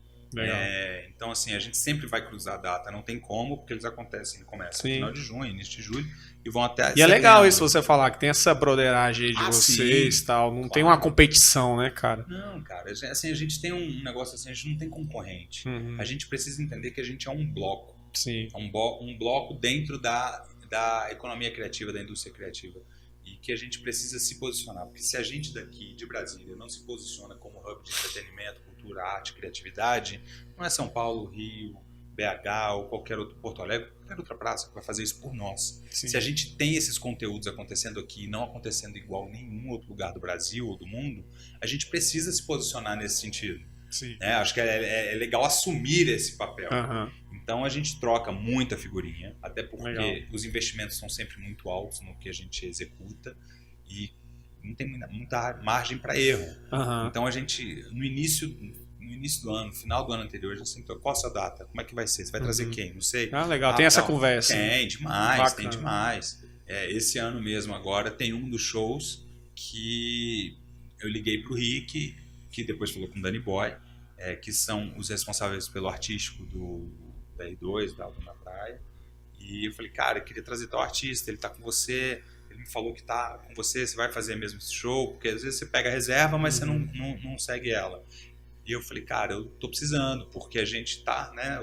Então, assim, a gente sempre vai cruzar a data, não tem como, porque eles começam no final de junho, início de julho, e vão até setembro. É legal isso você falar, que tem essa broderagem aí de vocês e tal, não tem uma competição, né, cara? Não, cara, assim, a gente tem um negócio assim, a gente não tem concorrente. A gente precisa entender que a gente é um bloco. Sim. Um bloco dentro da economia criativa, da indústria criativa. E que a gente precisa se posicionar. Porque se a gente daqui, de Brasília, não se posiciona como hub de entretenimento, cultura, arte, criatividade, não é São Paulo, Rio, BH ou qualquer outro, Porto Alegre, qualquer outra praça que vai fazer isso por nós. Sim. Se a gente tem esses conteúdos acontecendo aqui e não acontecendo igual em nenhum outro lugar do Brasil ou do mundo, a gente precisa se posicionar nesse sentido. Sim. Acho que é legal assumir esse papel. Então a gente troca muita figurinha, até porque os investimentos são sempre muito altos no que a gente executa e não tem muita margem para erro. Então a gente, no início do ano, no final do ano anterior, já sempre qual a sua data? Como é que vai ser? Você vai trazer quem? Não sei. Legal, tem essa conversa. Tem demais, tem demais. Esse ano mesmo agora tem um dos shows que eu liguei pro Rick, que depois falou com o Danny Boy, que são os responsáveis pelo artístico da R2, da Alto na Praia. E eu falei, cara, eu queria trazer tal artista, ele tá com você, ele me falou que tá com você, você vai fazer mesmo esse show, porque às vezes você pega a reserva, mas você não segue ela. E eu falei, cara, eu tô precisando, porque a gente tá, né,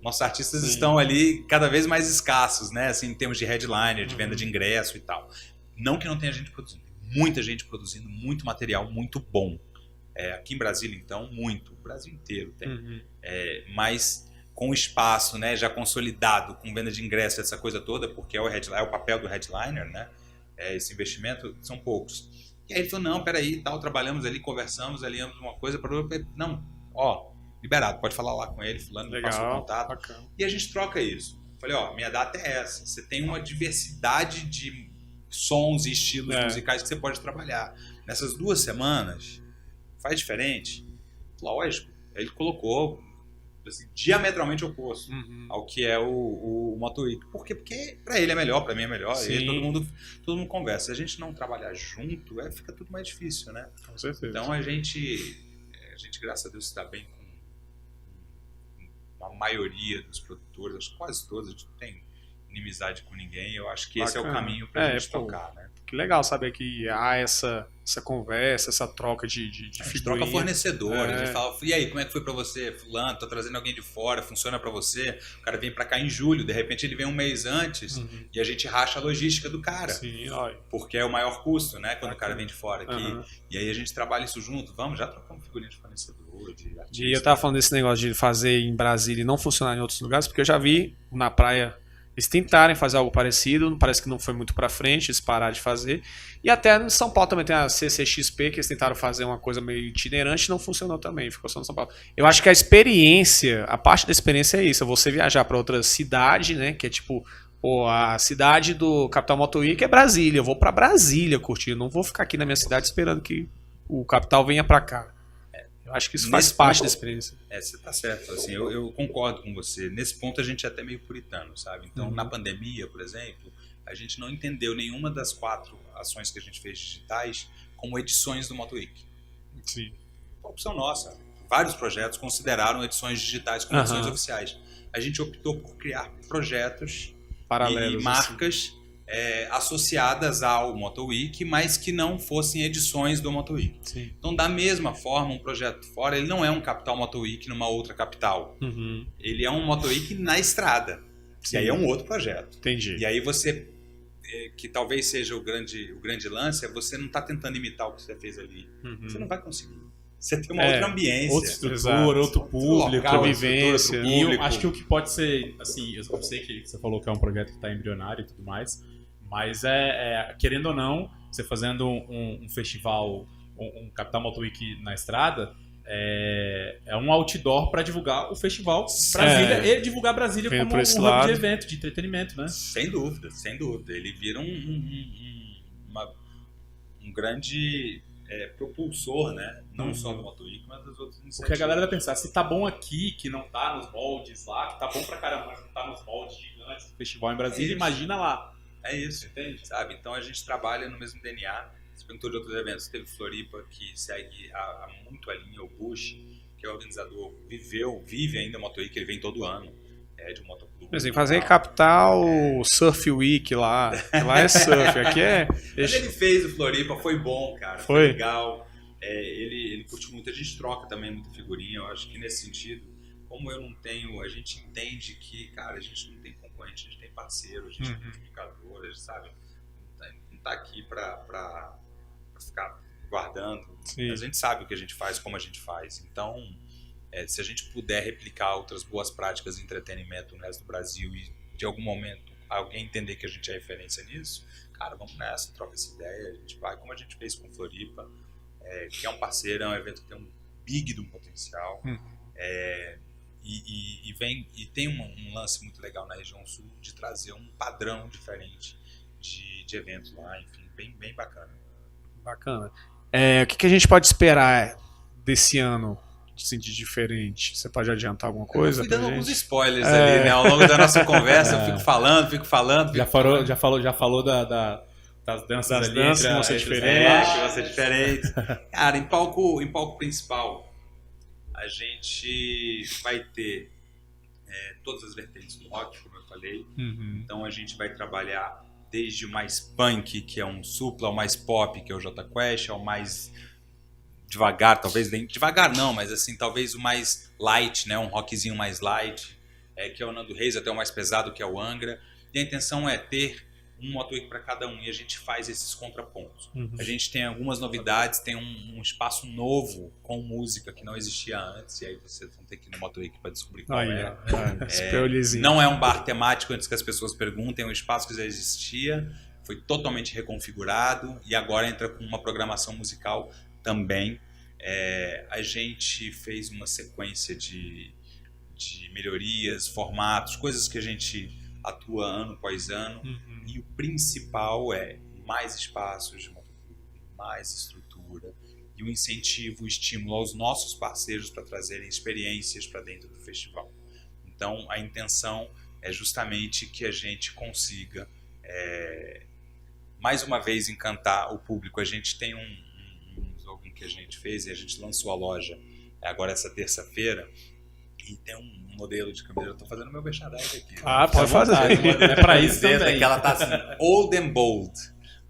nossos artistas estão ali cada vez mais escassos, né, assim, em termos de headliner, de venda de ingresso e tal. Não que não tenha gente produzindo, tem muita gente produzindo, muito material, muito bom. Aqui em Brasília, então, muito. O Brasil inteiro tem. Mas com espaço, né, já consolidado, com venda de ingresso, essa coisa toda, porque é o papel do headliner, né? Esse investimento, são poucos. E aí ele falou, não, peraí, tal, trabalhamos ali, conversamos, alinhamos uma coisa, não, liberado, pode falar lá com ele, fulano, me passou o contato. Bacana. E a gente troca isso. Falei, minha data é essa, você tem uma diversidade de sons e estilos musicais que você pode trabalhar. Nessas 2 semanas, faz diferente? Lógico. Ele colocou assim, diametralmente oposto ao que é o Moto Week. Por quê? Porque pra ele é melhor, pra mim é melhor. E todo mundo conversa. Se a gente não trabalhar junto, fica tudo mais difícil, né? Com certeza. Então a gente, graças a Deus, está bem com a maioria dos produtores, acho que quase todos, a gente não tem inimizade com ninguém. Eu acho que esse é o caminho pra gente tocar, né? Que legal saber que há essa conversa, essa troca de figurinha. A gente troca fornecedores, a gente fala, e aí, como é que foi pra você? Fulano, tô trazendo alguém de fora, funciona pra você? O cara vem pra cá em julho, de repente ele vem um mês antes e a gente racha a logística do cara. Sim, porque é o maior custo, né? Quando o cara vem de fora aqui. E aí a gente trabalha isso junto, já trocamos figurinha de fornecedor, de artista. E eu tava falando desse negócio de fazer em Brasília e não funcionar em outros lugares, porque eu já vi na praia eles tentarem fazer algo parecido, parece que não foi muito pra frente, eles pararam de fazer. E até em São Paulo também tem a CCXP, que eles tentaram fazer uma coisa meio itinerante e não funcionou também, ficou só no São Paulo. Eu acho que a parte da experiência é isso, é você viajar pra outra cidade, né, que é tipo, a cidade do Capital Moto Week é Brasília, eu vou pra Brasília curtir, eu não vou ficar aqui na minha cidade esperando que o Capital venha pra cá. Eu acho que isso faz parte da experiência. Você tá certo. Assim, eu concordo com você. Nesse ponto a gente é até meio puritano, sabe? Então, na pandemia, por exemplo, a gente não entendeu nenhuma das 4 ações que a gente fez digitais como edições do Moto Week. Sim. Uma opção nossa. Vários projetos consideraram edições digitais como edições oficiais. A gente optou por criar projetos paralelos e marcas associadas ao Moto Week, mas que não fossem edições do Moto Week. Sim. Então, da mesma forma, um projeto fora, ele não é um Capital Moto Week numa outra capital. Ele é um Moto Week na estrada. Sim. E aí é um outro projeto. Entendi. E aí você, que talvez seja o grande lance, você não está tentando imitar o que você fez ali. Você não vai conseguir. Você tem uma outra ambiência. Outra estrutura, outro público, outra vivência. E eu acho que o que pode ser, assim, eu sei que você falou que é um projeto que está embrionário e tudo mais, mas querendo ou não, você fazendo um festival, um Capital Moto Week na estrada, é um outdoor para divulgar o festival Brasília e divulgar Brasília como um hub de evento, de entretenimento, né? Sem dúvida, sem dúvida. Ele vira um grande propulsor, né? Não só do Moto Week, mas das outras iniciativas. Porque a galera vai pensar, se tá bom aqui, que não tá nos moldes lá, que tá bom pra caramba, mas não tá nos moldes gigantes do festival em Brasília, imagina lá. É isso, entende? Sabe? Então a gente trabalha no mesmo DNA. Você perguntou de outros eventos. Teve Floripa, que segue muito a linha, o Bush, porque o organizador vive ainda o Moto Week, ele vem todo ano. De um motoclube. Mas tem que fazer capital Surf Week lá. Lá é surf, aqui é... Mas ele fez o Floripa, foi bom, cara. Foi legal. Ele curte muito, a gente troca também muita figurinha. Eu acho que nesse sentido, como eu não tenho, a gente entende que, cara, a gente não tem concorrente, a gente tem parceiro, a gente tem multiplicador, a gente sabe, não tá aqui pra ficar guardando. Sim. A gente sabe o que a gente faz, como a gente faz. Então, se a gente puder replicar outras boas práticas de entretenimento no resto do Brasil e de algum momento alguém entender que a gente é referência nisso, cara, vamos nessa, troca essa ideia, a gente vai, como a gente fez com o Floripa, que é um parceiro, é um evento que tem um big de um potencial, e tem um lance muito legal na região sul de trazer um padrão diferente de eventos lá, enfim, bem bacana. Bacana. O que a gente pode esperar desse ano? De diferente. Você pode adiantar alguma coisa? Eu fui dando alguns spoilers ali, né? Ao longo da nossa conversa, eu fico falando. Já falou das danças ali. Danças que vão ser diferentes. Que vão ser diferentes. Cara, em palco principal, a gente vai ter todas as vertentes do rock, como eu falei. Então a gente vai trabalhar desde o mais punk, que é um Supla, ao mais pop, que é o Jota Quest, ao mais devagar, talvez nem devagar não, mas assim, talvez o mais light, né, um rockzinho mais light, que é o Nando Reis, até o mais pesado, que é o Angra. E a intenção é ter um Moto Week para cada um, e a gente faz esses contrapontos. A gente tem algumas novidades, tem um espaço novo com música que não existia antes, e aí vocês vão ter que ir no Moto Week para descobrir qual é. Não é um bar temático, antes que as pessoas perguntem, é um espaço que já existia, foi totalmente reconfigurado, e agora entra com uma programação musical também. A gente fez uma sequência de melhorias, formatos, coisas que a gente atua ano após ano, e o principal é mais espaços de motoclube, mais estrutura e o incentivo, o estímulo aos nossos parceiros para trazerem experiências para dentro do festival. Então a intenção é justamente que a gente consiga mais uma vez encantar o público. A gente tem um que a gente fez e a gente lançou a loja agora essa terça-feira, e tem um modelo de camiseta. Eu tô fazendo meu merchandising aqui. Pode fazer. É pra isso também. Que ela tá assim, old and bold,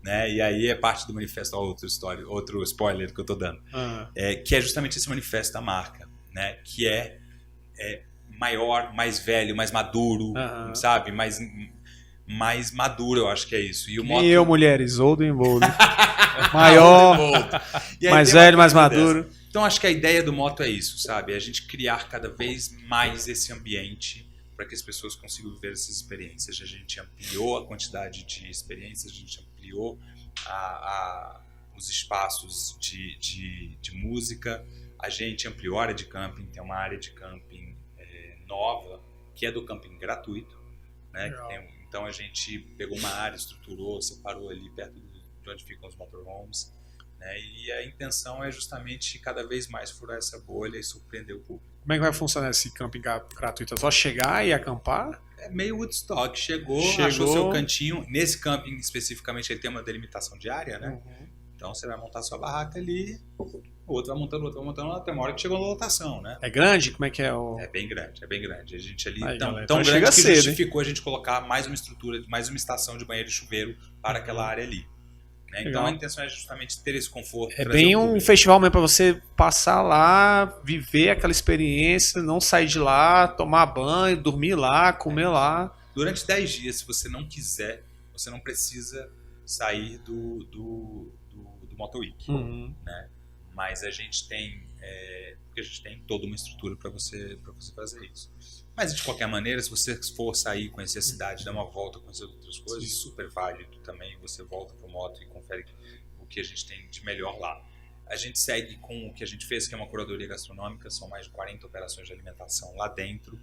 né? E aí é parte do manifesto, outro spoiler que eu tô dando, que é justamente esse manifesto da marca, né? Que é maior, mais velho, mais maduro, sabe? Mais maduro, eu acho que é isso. E eu, mulheres, old and bold. Maior, mais velho, mais maduro. Então acho que a ideia do Moto é isso, sabe? É a gente criar cada vez mais esse ambiente para que as pessoas consigam viver essas experiências. A gente ampliou a quantidade de experiências, a gente ampliou os espaços de música, a gente ampliou a área de camping, tem uma área de camping nova, que é do camping gratuito, né? Então a gente pegou uma área, estruturou, separou ali perto de onde ficam os motorhomes, né? E a intenção é justamente cada vez mais furar essa bolha e surpreender o público. Como é que vai funcionar esse camping gratuito? É só chegar e acampar? É meio Woodstock, chegou, achou seu cantinho. Nesse camping especificamente ele tem uma delimitação de área, né? Então você vai montar sua barraca ali, o outro vai montando, até uma hora que chegou na lotação, né? É grande? Como é que é É bem grande. A gente ali, então tão grande que cedo, justificou a gente colocar mais uma estrutura, mais uma estação de banheiro e chuveiro para aquela área ali. Né? Então a intenção é justamente ter esse conforto. É bem um festival mesmo para você passar lá, viver aquela experiência, não sair de lá, tomar banho, dormir lá, comer lá. Durante 10 dias, se você não quiser, você não precisa sair do Moto Week, né? Mas a gente tem toda uma estrutura para você fazer isso. Mas de qualquer maneira, se você for sair, conhecer a cidade, dar uma volta, conhecer outras coisas, super válido também. Você volta pro Moto e confere o que a gente tem de melhor lá. A gente segue com o que a gente fez, que é uma curadoria gastronômica. São mais de 40 operações de alimentação lá dentro,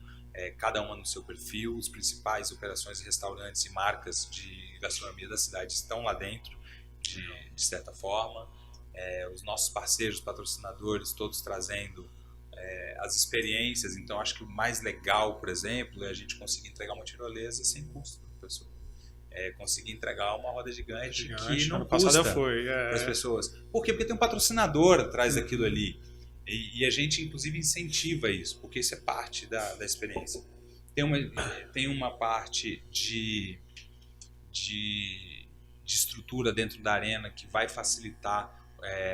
cada uma no seu perfil. Os principais operações, restaurantes e marcas de gastronomia da cidade estão lá dentro, de certa forma. Os nossos parceiros, patrocinadores, todos trazendo as experiências. Então acho que o mais legal, por exemplo, é a gente conseguir entregar uma tirolesa sem custo para a pessoa. Conseguir entregar uma roda gigante que não custa para as pessoas. Por quê? Porque tem um patrocinador atrás daquilo ali. E a gente, inclusive, incentiva isso, porque isso é parte da experiência. Tem uma parte de estrutura dentro da arena que vai facilitar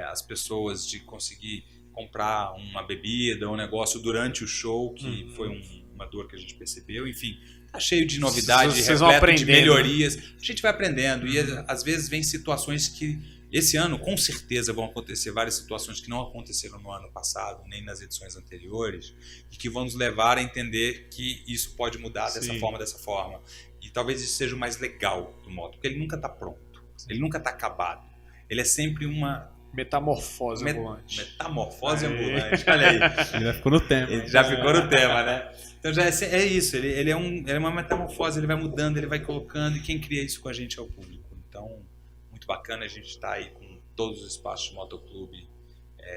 as pessoas de conseguir comprar uma bebida ou um negócio durante o show, que foi uma dor que a gente percebeu. Enfim, tá cheio de novidades, repleto de melhorias. A gente vai aprendendo e às vezes vem situações que esse ano, com certeza, vão acontecer várias situações que não aconteceram no ano passado, nem nas edições anteriores, e que vão nos levar a entender que isso pode mudar dessa forma. E talvez isso seja o mais legal do moto, porque ele nunca está pronto, ele nunca está acabado. Ele é sempre uma... metamorfose ambulante. Metamorfose ambulante, olha aí. Ele já ficou no tema. Ele já ficou no tema, né? Então já é isso, ele é uma metamorfose, ele vai mudando, ele vai colocando, e quem cria isso com a gente é o público. Então... muito bacana, a gente está aí com todos os espaços de motoclube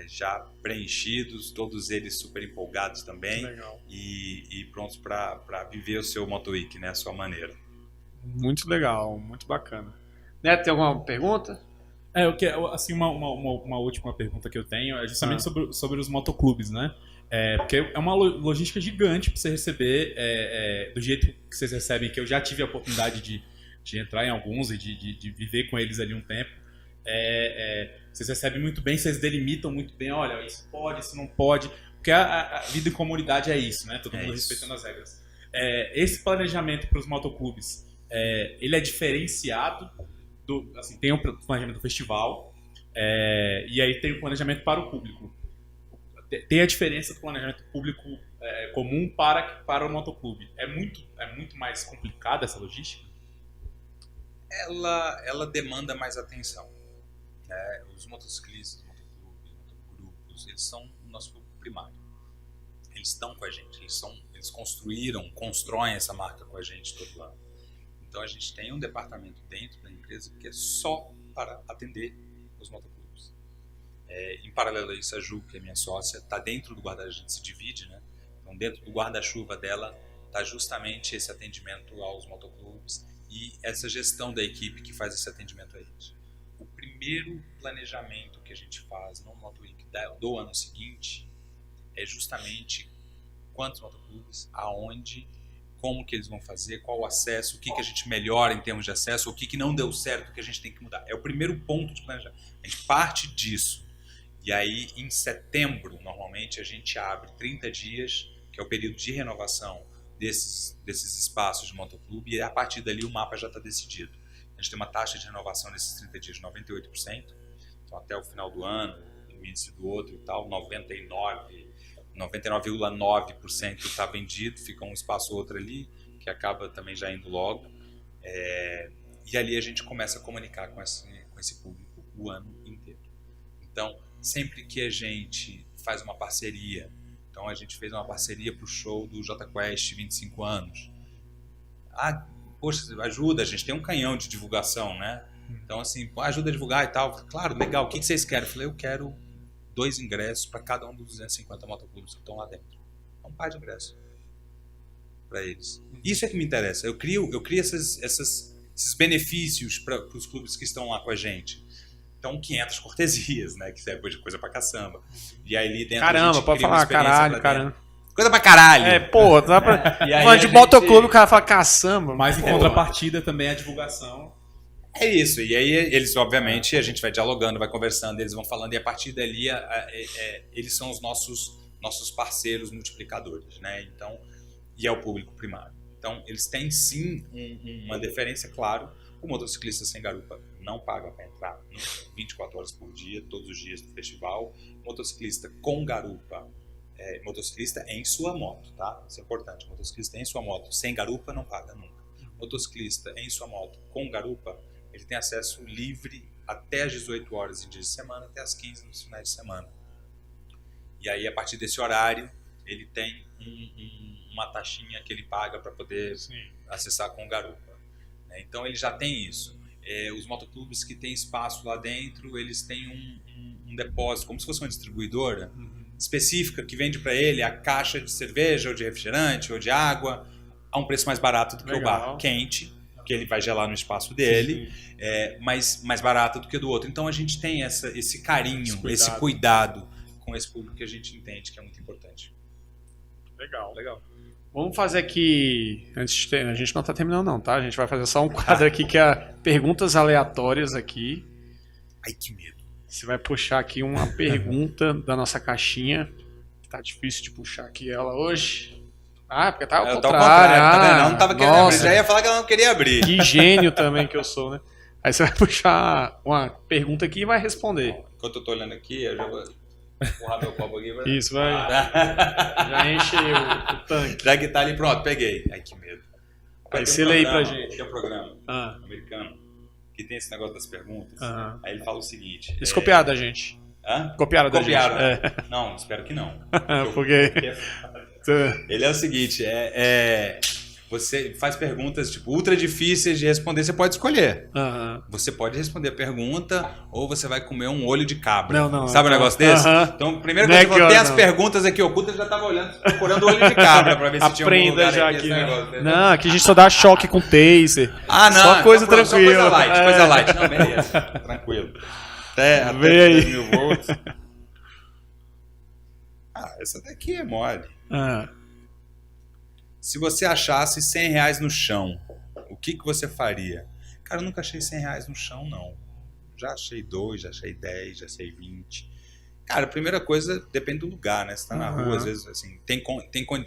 já preenchidos, todos eles super empolgados também e prontos para viver o seu MotoWeek, né, a sua maneira. Muito legal, muito bacana. Neto, tem alguma pergunta? Assim, uma última pergunta que eu tenho é justamente sobre os motoclubes, né? Porque é uma logística gigante para você receber do jeito que vocês recebem, que eu já tive a oportunidade de entrar em alguns e de viver com eles ali um tempo. Vocês recebem muito bem, vocês delimitam muito bem, olha, isso pode, isso não pode, porque a vida em comunidade é isso, né? Todo mundo respeitando as regras. Esse planejamento para os motoclubes, ele é diferenciado, assim, tem o planejamento do festival, e aí tem o planejamento para o público. Tem a diferença do planejamento público comum para o motoclube. É muito mais complicada essa logística? Ela demanda mais atenção, né? Os motociclistas, motoclubes, motogrupos, eles são o nosso público primário. Eles estão com a gente, eles constroem essa marca com a gente todo ano. Então a gente tem um departamento dentro da empresa que é só para atender os motoclubes. Em paralelo a isso, a Ju, que é minha sócia, está dentro do guarda-chuva, a gente se divide, né? Então dentro do guarda-chuva dela está justamente esse atendimento aos motoclubes e essa gestão da equipe que faz esse atendimento a eles. O primeiro planejamento que a gente faz no MotoWeek do ano seguinte é justamente quantos motoclubes, aonde, como que eles vão fazer, qual o acesso, o que a gente melhora em termos de acesso, o que não deu certo, o que a gente tem que mudar. É o primeiro ponto de planejamento. A gente parte disso. E aí, em setembro, normalmente, a gente abre 30 dias, que é o período de renovação desses espaços de motoclube, e a partir dali o mapa já está decidido. A gente tem uma taxa de renovação nesses 30 dias de 98%, então até o final do ano, no início do outro e tal, 99,9% está vendido, fica um espaço ou outro ali, que acaba também já indo logo. E ali a gente começa a comunicar com esse público o ano inteiro. Então, sempre que a gente faz uma parceria, então a gente fez uma parceria para o show do Jota Quest 25 anos. Poxa, ajuda, a gente tem um canhão de divulgação, né? Então, assim, ajuda a divulgar e tal. Claro, legal, o que vocês querem? Eu falei, eu quero 2 ingressos para cada um dos 250 motoclubes que estão lá dentro. É um par de ingressos para eles. Isso é que me interessa. Eu crio esses benefícios para os clubes que estão lá com a gente. Então, 500 cortesias, né? Que é coisa pra caçamba. E aí ali dentro caramba, a gente pode falar caralho. Coisa pra caralho. Pô, dá pra... Falando de motoclube, o cara fala caçamba. Mas em contrapartida também a divulgação. É isso. E aí eles, obviamente, a gente vai dialogando, vai conversando, eles vão falando, e a partir dali eles são os nossos parceiros multiplicadores, né? Então, e é o público primário. Então, eles têm sim uma deferência, claro. O motociclista sem garupa não paga para entrar 24 horas por dia, todos os dias do festival. Motociclista com garupa, motociclista em sua moto, tá? Isso é importante. Motociclista em sua moto sem garupa não paga nunca. Motociclista em sua moto com garupa, ele tem acesso livre até às 18 horas em dias de semana, até às 15 nos finais de semana. E aí, a partir desse horário, ele tem uma taxinha que ele paga para poder acessar com garupa. Então, ele já tem isso. Os motoclubes que têm espaço lá dentro, eles têm um depósito, como se fosse uma distribuidora específica que vende para ele a caixa de cerveja, ou de refrigerante, ou de água, a um preço mais barato do que o bar quente, que ele vai gelar no espaço dele, mas mais barato do que o do outro. Então, a gente tem esse carinho, esse cuidado com esse público que a gente entende que é muito importante. Legal. Vamos fazer aqui, a gente não está terminando não, tá? A gente vai fazer só um quadro aqui que é perguntas aleatórias aqui. Ai, que medo. Você vai puxar aqui uma pergunta da nossa caixinha. Tá difícil de puxar aqui ela hoje. Ah, porque tá ao contrário. Tá vendo? Não tava querendo abrir, já ia falar que ela não queria abrir. Que gênio também que eu sou, né? Aí você vai puxar uma pergunta aqui e vai responder. Enquanto eu tô olhando aqui, eu já vou empurrar meu copo aqui. Isso, vai. Já enche o tanque. Já que tá ali, pronto, peguei. Ai, que medo. Aí você lê aí pra gente. Tem um programa americano que tem esse negócio das perguntas. Aí ele fala o seguinte... Eles copiaram da gente. Hã? Copiaram da gente. Não, espero que não. Porque... Ele é o seguinte, você faz perguntas tipo ultra difíceis de responder, você pode escolher. Você pode responder a pergunta ou você vai comer um olho de cabra. Não. Sabe um negócio desse? Então, primeiro que você tem as perguntas aqui ocultas, eu já estava olhando, procurando o olho de cabra para ver se tinha algum lugar já aqui esse negócio. Não, aqui a gente só dá choque com taser. Não. Só coisa então, tranquila. Só coisa light. Não, beleza. Tranquilo. Até 10.000 volts. Essa daqui é mole. Se você achasse R$100 no chão, o que você faria? Cara, eu nunca achei R$100 no chão, não. Já achei 2, já achei 10, já achei 20. Cara, a primeira coisa depende do lugar, né? Você tá na rua, às vezes, assim,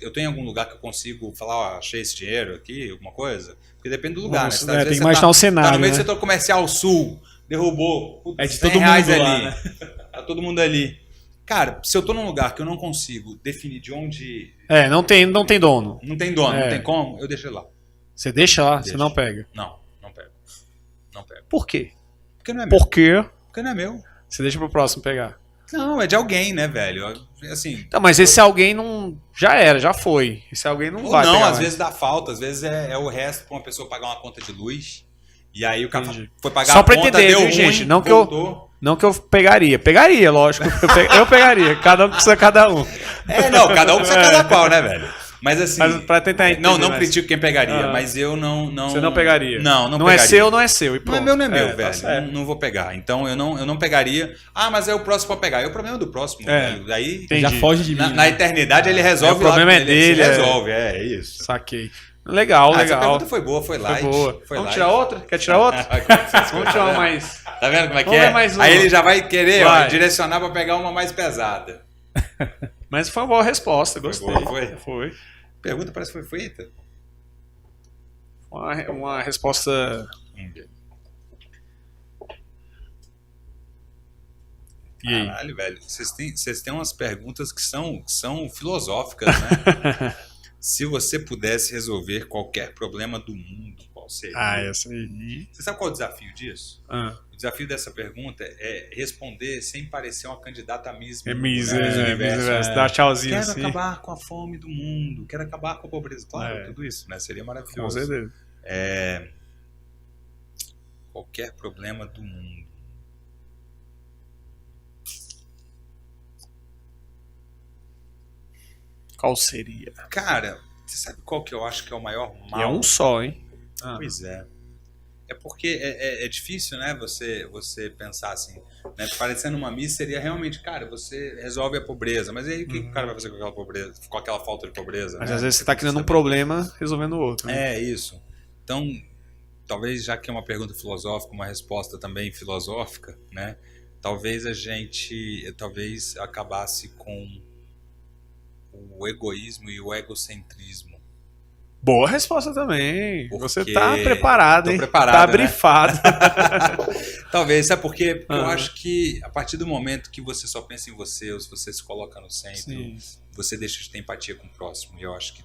eu tenho algum lugar que eu consigo falar, achei esse dinheiro aqui, alguma coisa? Porque depende do lugar, né? Você tem que imaginar o cenário, tá no meio do setor comercial sul, derrubou, é de todo mundo ali. Lá, né? Tá todo mundo ali. Cara, se eu tô num lugar que eu não consigo definir de onde... não tem dono. Não tem dono, não tem como, eu deixo ele lá. Você deixa lá? Você não pega? Não pego. Por quê? Porque não é meu. Por quê? Porque não é meu. Você deixa pro próximo pegar. Não, é de alguém, né, velho? Assim... Então, mas esse alguém não... Já foi. Esse alguém não vai pegar. Ou não, às mais. vezes dá falta. Às vezes é o resto pra uma pessoa pagar uma conta de luz. E aí o cara foi pagar só a pra conta, entender, deu viu, ruim, gente? voltou. Não que eu pegaria. Pegaria, lógico. Eu pegaria. Cada um precisa cada um. Cada um precisa cada qual, né, velho? Mas assim... Mas pra tentar entender. Não critico quem pegaria, mas eu não... Você não pegaria? Não pegaria. É seu, não é seu. E pronto. Não é meu, velho. Tá não vou pegar. Então eu não pegaria. Mas é o próximo pra pegar. É o problema do próximo, velho. Daí já foge de mim. Na eternidade ele resolve. O problema é dele. Ele resolve, é isso. Saquei. Legal. Essa pergunta foi boa, foi light. Vamos tirar outra? Quer tirar outra? Vamos tirar uma mais... Tá vendo como é que Vamos ver mais uma. Aí ele já vai querer direcionar pra pegar uma mais pesada. Mas foi uma boa resposta, gostei. Foi. A pergunta parece que foi feita. Uma resposta... Caralho, velho. Vocês têm umas perguntas que são filosóficas, né? Se você pudesse resolver qualquer problema do mundo, qual seria? Essa aí. Você sabe qual é o desafio disso? O desafio dessa pergunta é responder sem parecer uma candidata a Miss Universo. Dá tchauzinho quero assim. acabar com a fome do mundo, quero acabar com a pobreza. Claro, tudo isso, né? Seria maravilhoso. Com certeza. Qualquer problema do mundo. Qual seria? Cara, você sabe qual que eu acho que é o maior mal? E é um só, hein? Pois é. É porque é difícil, né, você pensar assim, né? Parecendo uma miss seria realmente, cara, você resolve a pobreza, mas aí o que o cara vai fazer com aquela pobreza, com aquela falta de pobreza? Mas né? às vezes você tá criando um problema resolvendo o outro. Né? É isso. Então, talvez já que é uma pergunta filosófica, uma resposta também filosófica, né? Talvez talvez acabasse com o egoísmo e o egocentrismo. Boa resposta também. Você tá preparado, hein? Tô preparado, tá brifado. Talvez, sabe por quê? Porque eu acho que a partir do momento que você só pensa em você, ou se você se coloca no centro, você deixa de ter empatia com o próximo. E eu acho que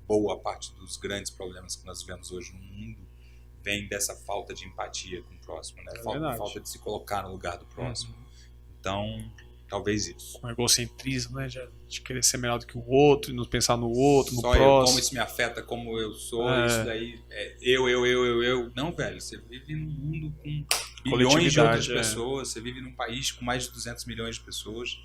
boa parte dos grandes problemas que nós vivemos hoje no mundo vem dessa falta de empatia com o próximo, né? Falta de se colocar no lugar do próximo. Então, talvez isso. Com egocentrismo, né? De querer ser melhor do que o outro, e não pensar no outro, no só próximo. Como isso me afeta, como eu sou, isso daí é eu. Não, velho, você vive num mundo com bilhões de outras pessoas, você vive num país com mais de 200 milhões de pessoas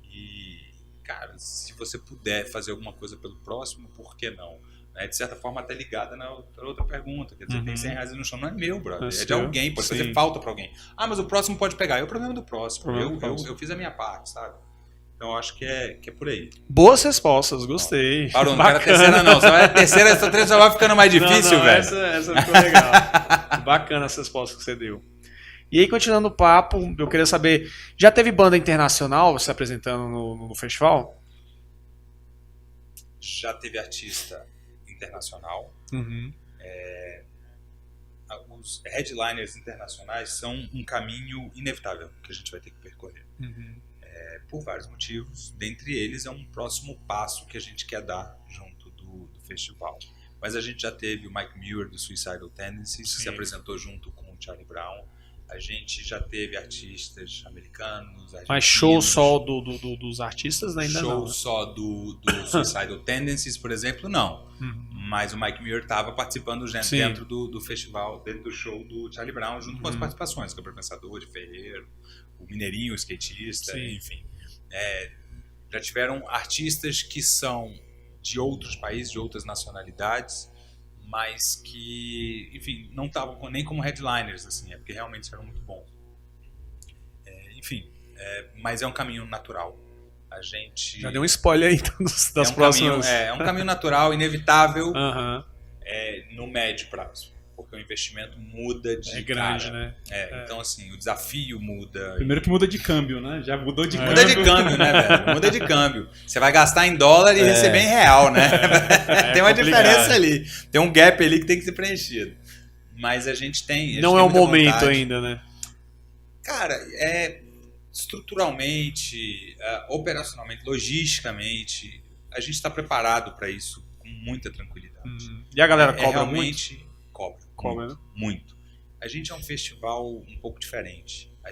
e, cara, se você puder fazer alguma coisa pelo próximo, por que não? De certa forma até ligada na outra pergunta, quer dizer, tem R$100 no chão, não é meu, brother, é de alguém, pode fazer falta pra alguém. Mas o próximo pode pegar, é o problema do próximo, eu fiz a minha parte, sabe? Então eu acho que é por aí. Boas respostas, gostei. Parou, não quero a terceira não. Só a terceira, essa três já vai ficando mais difícil, velho. Essa ficou legal. Bacana essa resposta que você deu. E aí, continuando o papo, eu queria saber, já teve banda internacional se apresentando no festival? Já teve artista internacional. Uhum. Os headliners internacionais são um caminho inevitável que a gente vai ter que percorrer. Uhum. Por vários motivos. Dentre eles é um próximo passo que a gente quer dar junto do festival. Mas a gente já teve o Mike Muir do Suicidal Tendencies, que se apresentou junto com o Charlie Brown. A gente já teve artistas americanos, mas show só dos artistas ainda não? Show só do Suicidal Tendencies, por exemplo, não. Uhum. Mas o Mike Muir estava participando dentro do festival, dentro do show do Charlie Brown, junto com as participações, Gabriel Pensador, Ferreiro, o Mineirinho, o skatista, enfim. Já tiveram artistas que são de outros países, de outras nacionalidades, mas que, enfim, não estavam nem como headliners, assim, porque realmente eram muito bons. Mas é um caminho natural. A gente... Já deu um spoiler aí então, das próximas... É um caminho natural, inevitável, uhum. No médio prazo. Porque o investimento muda de É grande, cara. né? Então, assim, o desafio muda. Primeiro que muda de câmbio, né? Já mudou de câmbio. Muda de câmbio, né, velho? Muda de câmbio. Você vai gastar em dólar e receber em real, né? Tem uma diferença ali. Tem um gap ali que tem que ser preenchido. Mas a gente tem... Não é o momento ainda, né? Cara, estruturalmente, operacionalmente, logisticamente, a gente está preparado para isso com muita tranquilidade. E a galera cobra realmente muito? Cobra, muito. A gente é um festival um pouco diferente. A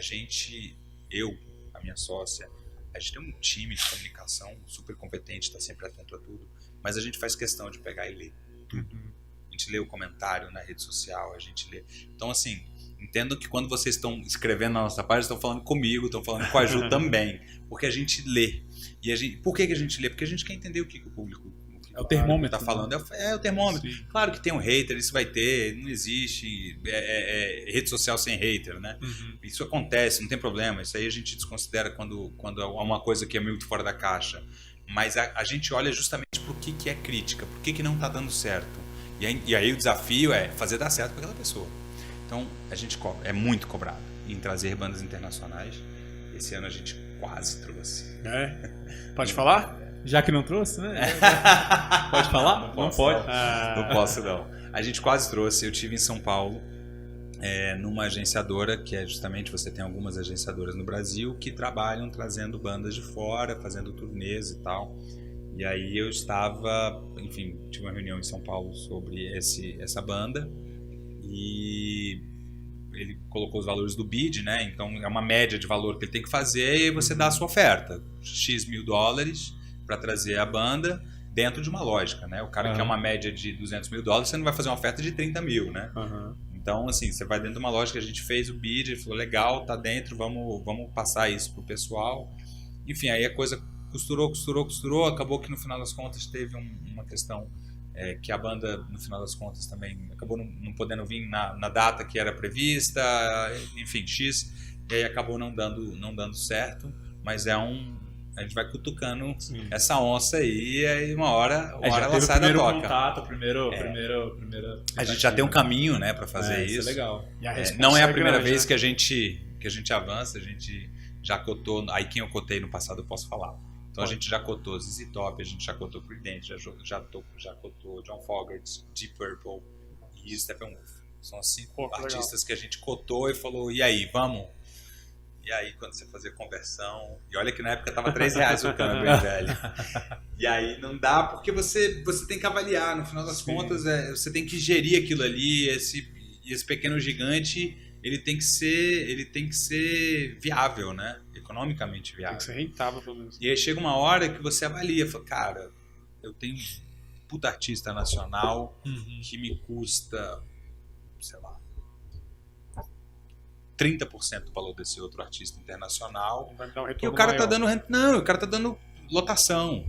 minha sócia, a gente tem um time de comunicação super competente, está sempre atento a tudo, mas a gente faz questão de pegar e ler tudo. A gente lê o comentário na rede social, a gente lê. Então, assim, entendo que quando vocês estão escrevendo na nossa página, estão falando comigo, estão falando com a Ju também, porque a gente lê. Por que a gente lê? Porque a gente quer entender o que o público é o termômetro. Tá falando. É o termômetro. Sim. Claro que tem um hater, isso vai ter, não existe rede social sem hater, né? Uhum. Isso acontece, não tem problema. Isso aí a gente desconsidera quando é uma coisa que é muito fora da caixa. Mas a gente olha justamente por que é crítica, por que não tá dando certo. E aí o desafio é fazer dar certo para aquela pessoa. Então a gente é muito cobrado em trazer bandas internacionais. Esse ano a gente quase trouxe. Pode falar? Já que não trouxe, né? Pode falar? Não pode. Não posso, não. A gente quase trouxe. Eu estive em São Paulo, numa agenciadora, que é justamente, você tem algumas agenciadoras no Brasil que trabalham trazendo bandas de fora, fazendo turnês e tal. E aí eu estava, enfim, tive uma reunião em São Paulo sobre essa banda e ele colocou os valores do bid, né? Então é uma média de valor que ele tem que fazer e você dá a sua oferta. X mil dólares para trazer a banda dentro de uma lógica, né? O cara quer uma média de 200 mil dólares, você não vai fazer uma oferta de 30 mil, né? Então, assim, você vai dentro de uma lógica, a gente fez o bid, ele falou, legal, tá dentro, vamos passar isso pro pessoal. Enfim, aí a coisa costurou, acabou que no final das contas teve uma questão que a banda, no final das contas, também acabou não podendo vir na data que era prevista, enfim, X, e aí acabou não dando certo, mas a gente vai cutucando essa onça aí, e aí uma hora ela sai da toca. Contato, primeiro. A gente já tem um caminho, né, para fazer isso. Isso é legal. Não é a primeira vez que a gente avança, a gente já cotou, aí quem eu cotei no passado eu posso falar. Então a gente já cotou ZZ Top, a gente já cotou Creedence, já cotou John Fogerty, Deep Purple e Steppenwolf. São as 5 artistas que a gente cotou e falou, e aí, vamos? E aí, quando você fazia conversão... E olha que na época tava R$3 o câmbio, hein, velho? E aí não dá, porque você tem que avaliar. No final das contas, você tem que gerir aquilo ali. Esse pequeno gigante, ele tem que ser viável, né? Economicamente viável. Tem que ser rentável, pelo menos. E aí chega uma hora que você avalia. Fala, cara, eu tenho um puta artista nacional que me custa, sei lá, 30% do valor desse outro artista internacional. Vai me dar um e o cara tá dando... Não, o cara tá dando lotação.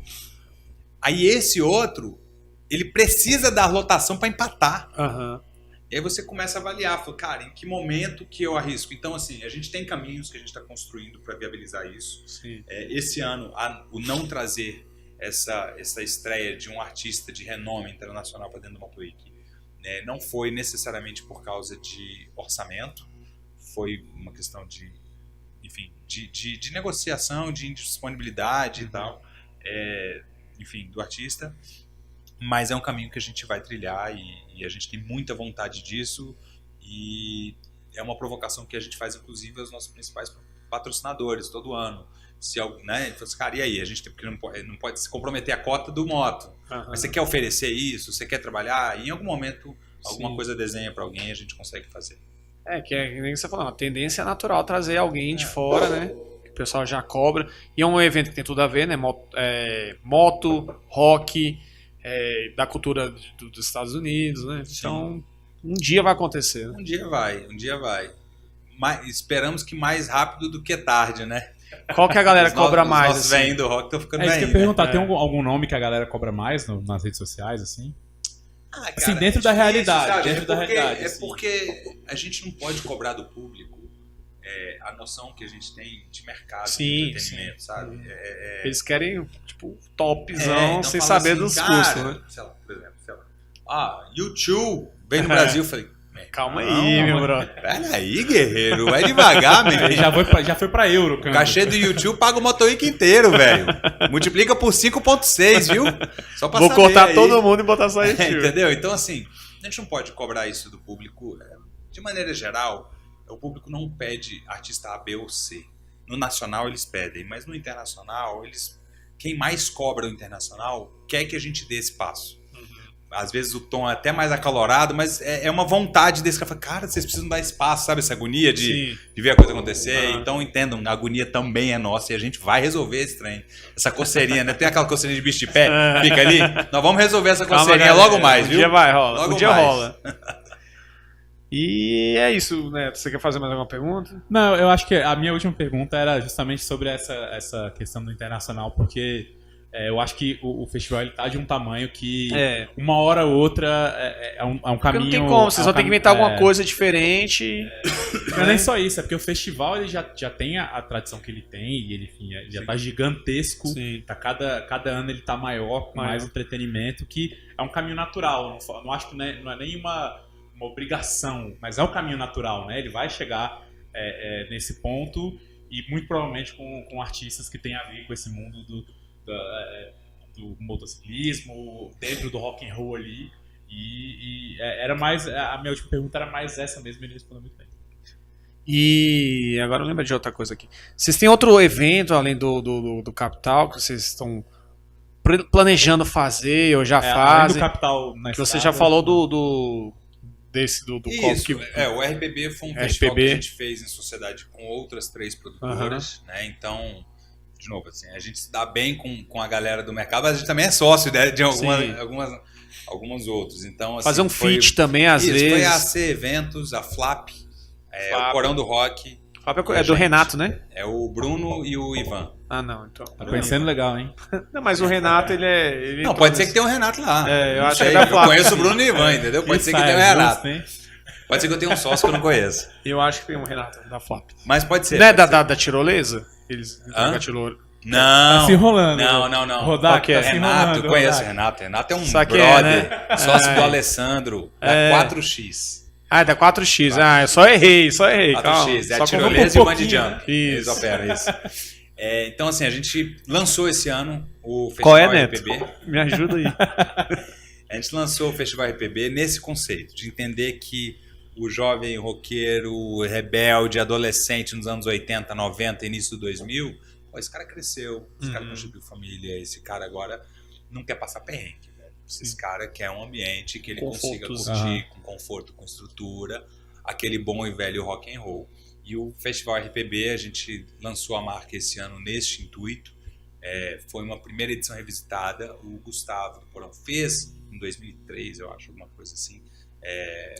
Aí esse outro, ele precisa dar lotação para empatar. E aí você começa a avaliar, fala, cara, em que momento que eu arrisco? Então, assim, a gente tem caminhos que a gente está construindo para viabilizar isso. Esse ano, o não trazer essa estreia de um artista de renome internacional para dentro do Moto Week, né, não foi necessariamente por causa de orçamento, foi uma questão de, enfim, de negociação, de indisponibilidade e tal, enfim, do artista. Mas é um caminho que a gente vai trilhar e a gente tem muita vontade disso, e é uma provocação que a gente faz inclusive aos nossos principais patrocinadores todo ano. Se alguém, né, ele fala assim, cara, e aí? A gente tem, porque não pode se comprometer a cota do Moto. Mas você quer oferecer isso? Você quer trabalhar? E em algum momento, alguma coisa desenha para alguém e a gente consegue fazer. Que é nem você falou, a tendência é natural trazer alguém de fora, né? Que o pessoal já cobra. E é um evento que tem tudo a ver, né? Moto, rock, da cultura dos Estados Unidos, né? Então, um dia vai acontecer. Né? Um dia vai. Esperamos que mais rápido do que tarde, né? Qual que a galera cobra mais? Os velhos do rock estão ficando velhos. É isso que eu ia perguntar, tem algum nome que a galera cobra mais nas redes sociais, assim? Cara, assim, dentro da realidade. Porque a gente não pode cobrar do público a noção que a gente tem de mercado, de entretenimento, sabe? Eles querem, tipo, topzão, então sem saber assim, dos custos, né? Sei lá, por exemplo, YouTube veio no Brasil, eu falei, calma aí, meu brother. Pera aí, guerreiro, vai devagar, meu. Já foi pra euro, cara. O cachê do YouTube paga o Moto Week inteiro, velho. Multiplica por 5.6, viu? Só pra Vou saber cortar aí. todo mundo e botar só YouTube. Entendeu? Então, assim, a gente não pode cobrar isso do público. De maneira geral, o público não pede artista A, B ou C. No nacional eles pedem, mas no internacional, quem mais cobra o internacional quer que a gente dê esse passo. Às vezes o tom é até mais acalorado, mas é uma vontade desse cara. Cara, vocês precisam dar espaço, sabe? Essa agonia de ver a coisa acontecer. Então entendam, a agonia também é nossa e a gente vai resolver esse trem. Essa coceirinha, né? Tem aquela coceirinha de bicho de pé, fica ali. Nós vamos resolver essa coceirinha logo mais, viu? Um dia vai, rola. Logo um dia mais. rola. E é isso, né? Você quer fazer mais alguma pergunta? Não, eu acho que a minha última pergunta era justamente sobre essa questão do internacional, porque eu acho que o festival ele tá de um tamanho que uma hora ou outra é um caminho... Porque não tem como, vocês vão ter que inventar alguma coisa diferente. Não é nem só isso, é porque o festival ele já tem a tradição que ele tem, e ele, enfim, já tá gigantesco. Tá, cada ano ele tá maior, com mais entretenimento, que é um caminho natural. Não acho que não é nem uma obrigação, mas é um caminho natural, né? Ele vai chegar nesse ponto, e muito provavelmente com artistas que têm a ver com esse mundo do motociclismo, dentro do rock and roll ali, e era mais, a minha última pergunta era mais essa mesmo, ele respondeu muito bem. E agora eu lembro de outra coisa aqui. Vocês têm outro evento além do Capital que vocês estão planejando fazer ou já fazem? Do Capital que você já falou do Isso, que... o RPB foi um festival que a gente fez em sociedade com outras 3 produtoras, né? Então, de novo, assim, a gente se dá bem com a galera do mercado, mas a gente também é sócio, né, de algumas outras. Então, assim, fazer um feat também, às vezes. Foi a AC Eventos, a Flap, o Porão do Rock. Flap é do Renato, né? É o Bruno e o Ivan. Ah, não, então. Tá conhecendo legal, hein? Não, mas o Renato, ele não, pode ser que tenha um Renato lá. Eu acho que é da Flap. Eu conheço o Bruno e o Ivan, entendeu? Pode ser que tenha um Renato. Pode ser que eu tenha um sócio que eu não conheço. Eu acho que tem um Renato da Flap. Mas pode ser. Não é da tirolesa? Eles da tirolesa. Não. Tá se enrolando. Não. Rodak, tá Renato, eu conheço o Renato. Renato é um brother, né? sócio do Alessandro, da 4X. Ah, da 4X. Eu só errei. 4X, é a tirolesa e o bungee jump. Eles operam isso. Então, assim, a gente lançou esse ano o Festival RPB. Me ajuda aí. A gente lançou o Festival RPB nesse conceito, de entender que o jovem roqueiro, rebelde, adolescente nos anos 80, 90, início do 2000, esse cara cresceu, esse cara constituiu família, esse cara agora não quer passar perrengue. Esse cara quer um ambiente que ele consiga curtir com conforto, com estrutura, aquele bom e velho rock and roll. E o Festival RPB, a gente lançou a marca esse ano neste intuito. Foi uma primeira edição revisitada. O Gustavo do Porão fez em 2003, eu acho, alguma coisa assim.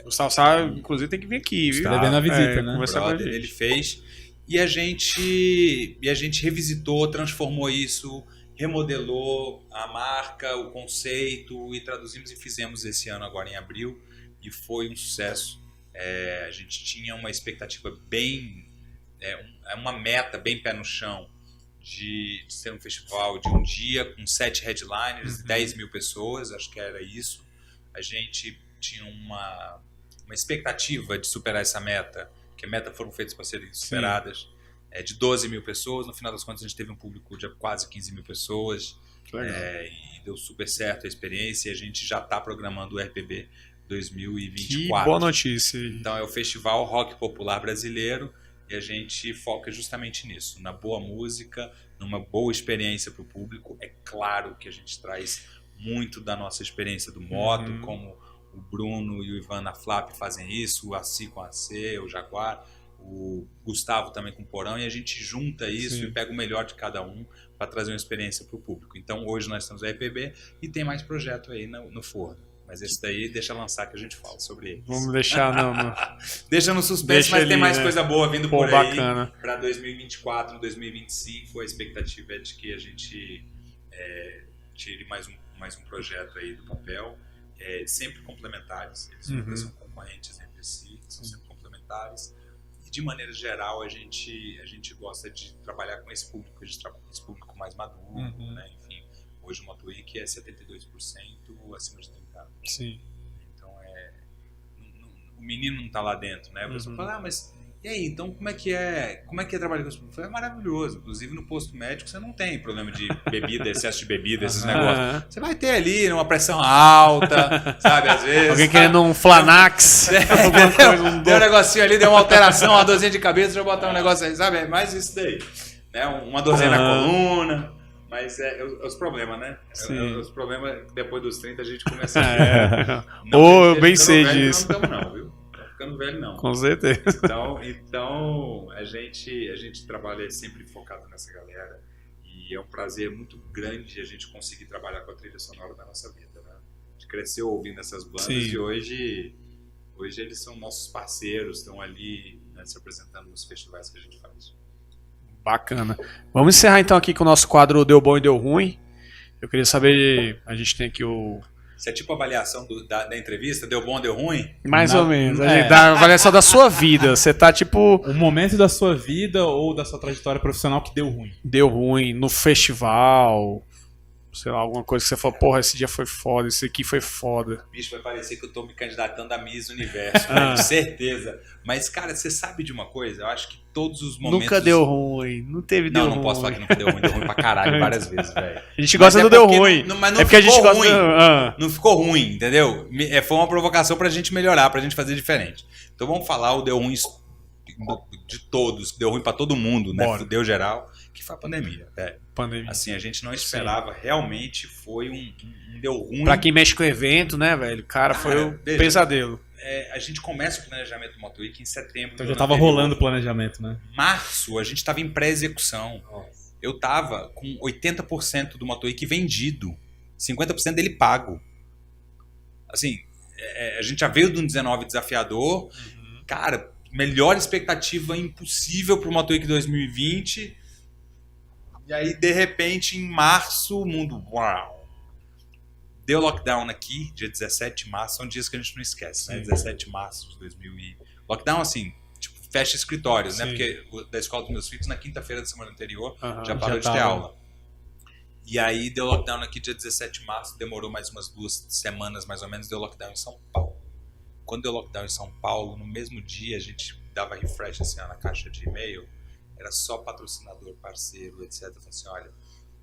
Gustavo Sá, inclusive, tem que vir aqui, viu? Tá devendo a visita, né? Conversar com a gente. Ele fez. E a gente revisitou, transformou isso, remodelou a marca, o conceito, e traduzimos e fizemos esse ano agora em abril. e foi um sucesso. A gente tinha uma expectativa bem, uma meta bem pé no chão de ser um festival de um dia com 7 headliners, 10 mil pessoas, acho que era isso. A gente tinha uma expectativa de superar essa meta, que a meta foram feitas para serem superadas, de 12 mil pessoas. No final das contas, a gente teve um público de quase 15 mil pessoas, e deu super certo a experiência, e a gente já está programando o RPB 2024. Que boa notícia. Então é o Festival Rock Popular Brasileiro, e a gente foca justamente nisso, na boa música, numa boa experiência para o público. É claro que a gente traz muito da nossa experiência do moto, como o Bruno e o Ivan na Flap fazem isso, o Assi com a AC, o Jaguar, o Gustavo também com o Porão, e a gente junta isso e pega o melhor de cada um para trazer uma experiência para o público. Então hoje nós estamos no RPB e tem mais projeto aí no forno. Mas esse daí deixa lançar que a gente fala sobre ele. Vamos deixar deixa no suspense, mas tem mais coisa boa vindo por aí. Bacana. Para 2024, 2025, a expectativa é de que a gente tire mais um projeto aí do papel. Sempre complementares. Eles nunca são concorrentes entre si, são sempre complementares. E de maneira geral, a gente gosta de trabalhar com esse público, a gente trabalha com esse público mais maduro, né? Enfim, hoje o Moto Week é 72% acima de 30 anos. Sim. Então o menino não está lá dentro, né? A pessoa fala, mas e aí, então como é que é trabalhar com esse público? É maravilhoso. Inclusive no posto médico você não tem problema de bebida, excesso de bebida, esses negócios. Você vai ter ali uma pressão alta, sabe, às vezes. Alguém querendo um Flanax. Deu um negocinho ali, deu uma alteração, uma dorzinha de cabeça, deixa eu botar um negócio aí, sabe? É mais isso daí. Né? Uma dorzinha na coluna. Mas os problemas, né? Os problemas, depois dos 30 a gente começa a... eu bem sei disso. Não estamos não, viu? Ficando velho não. Com certeza. Então a gente trabalha sempre focado nessa galera, e é um prazer muito grande a gente conseguir trabalhar com a trilha sonora da nossa vida, né? A gente cresceu ouvindo essas bandas e hoje eles são nossos parceiros, estão ali, né, se apresentando nos festivais que a gente faz. Bacana. Vamos encerrar então aqui com o nosso quadro Deu Bom e Deu Ruim. Eu queria saber, a gente tem aqui o... Isso é tipo a avaliação da entrevista, deu bom, deu ruim? Mais ou menos. Da avaliação da sua vida. Você tá tipo... Um momento da sua vida ou da sua trajetória profissional que deu ruim. Deu ruim no festival, sei lá, alguma coisa que você falou, porra, esse dia foi foda, esse aqui foi foda. Bicho, vai parecer que eu tô me candidatando a Miss Universo, com certeza. Mas, cara, você sabe de uma coisa? Eu acho que todos os momentos... Nunca deu ruim, não teve deu ruim. Não posso falar que nunca deu ruim pra caralho várias vezes, velho. A gente gosta do deu ruim. Mas não porque ficou a gente ruim. Gosta... Não ficou ruim, entendeu? Foi uma provocação pra gente melhorar, pra gente fazer diferente. Então vamos falar o deu ruim de todos, que deu ruim pra todo mundo, né? Deu geral, que foi a pandemia. Pandemia. Assim, a gente não esperava, realmente foi um deu ruim. Pra quem mexe com evento, né, velho? Cara, foi um pesadelo. A gente começa o planejamento do Moto Week em setembro. Então já tava rolando o planejamento, né? Março, a gente tava em pré-execução. Eu tava com 80% do Moto Week vendido. 50% dele pago. Assim, a gente já veio de um 19 desafiador. Cara, melhor expectativa impossível pro Moto Week 2020. E aí, de repente, em março, o mundo... Uau! Deu lockdown aqui, dia 17 de março, são dias que a gente não esquece, né? 17 de março de 2000 e... Lockdown, assim, tipo, fecha escritórios, né? Porque da escola dos meus filhos, na quinta-feira da semana anterior, já parou de ter aula. E aí, deu lockdown aqui, dia 17 de março, demorou mais umas 2 semanas, mais ou menos, deu lockdown em São Paulo. Quando deu lockdown em São Paulo, no mesmo dia, a gente dava refresh, assim, na caixa de e-mail, era só patrocinador, parceiro, etc. Eu falei assim, olha...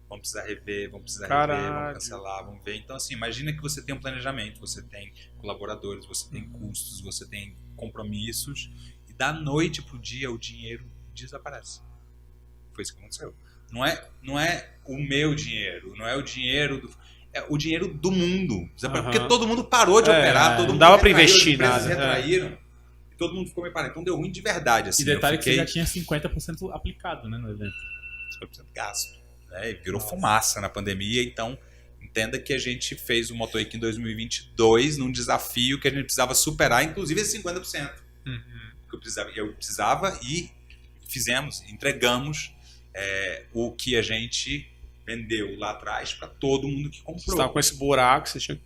Vamos precisar rever, vamos cancelar, vamos ver. Então, assim, imagina que você tem um planejamento, você tem colaboradores, você tem custos, você tem compromissos, e da noite pro dia o dinheiro desaparece. Foi isso que aconteceu. Não é o meu dinheiro, não é o dinheiro do... É o dinheiro do mundo. Porque todo mundo parou de operar, todo mundo dava para investir nada. Retraíram, e todo mundo ficou meio parado. Então deu ruim de verdade. Assim, e detalhe que você já tinha 50% aplicado, né, no evento. 50% gasto. E virou fumaça na pandemia, então entenda que a gente fez o Moto Week em 2022 num desafio que a gente precisava superar, inclusive esse 50%. Eu precisava e fizemos, entregamos o que a gente vendeu lá atrás para todo mundo que comprou. Você estava com esse buraco, você tinha que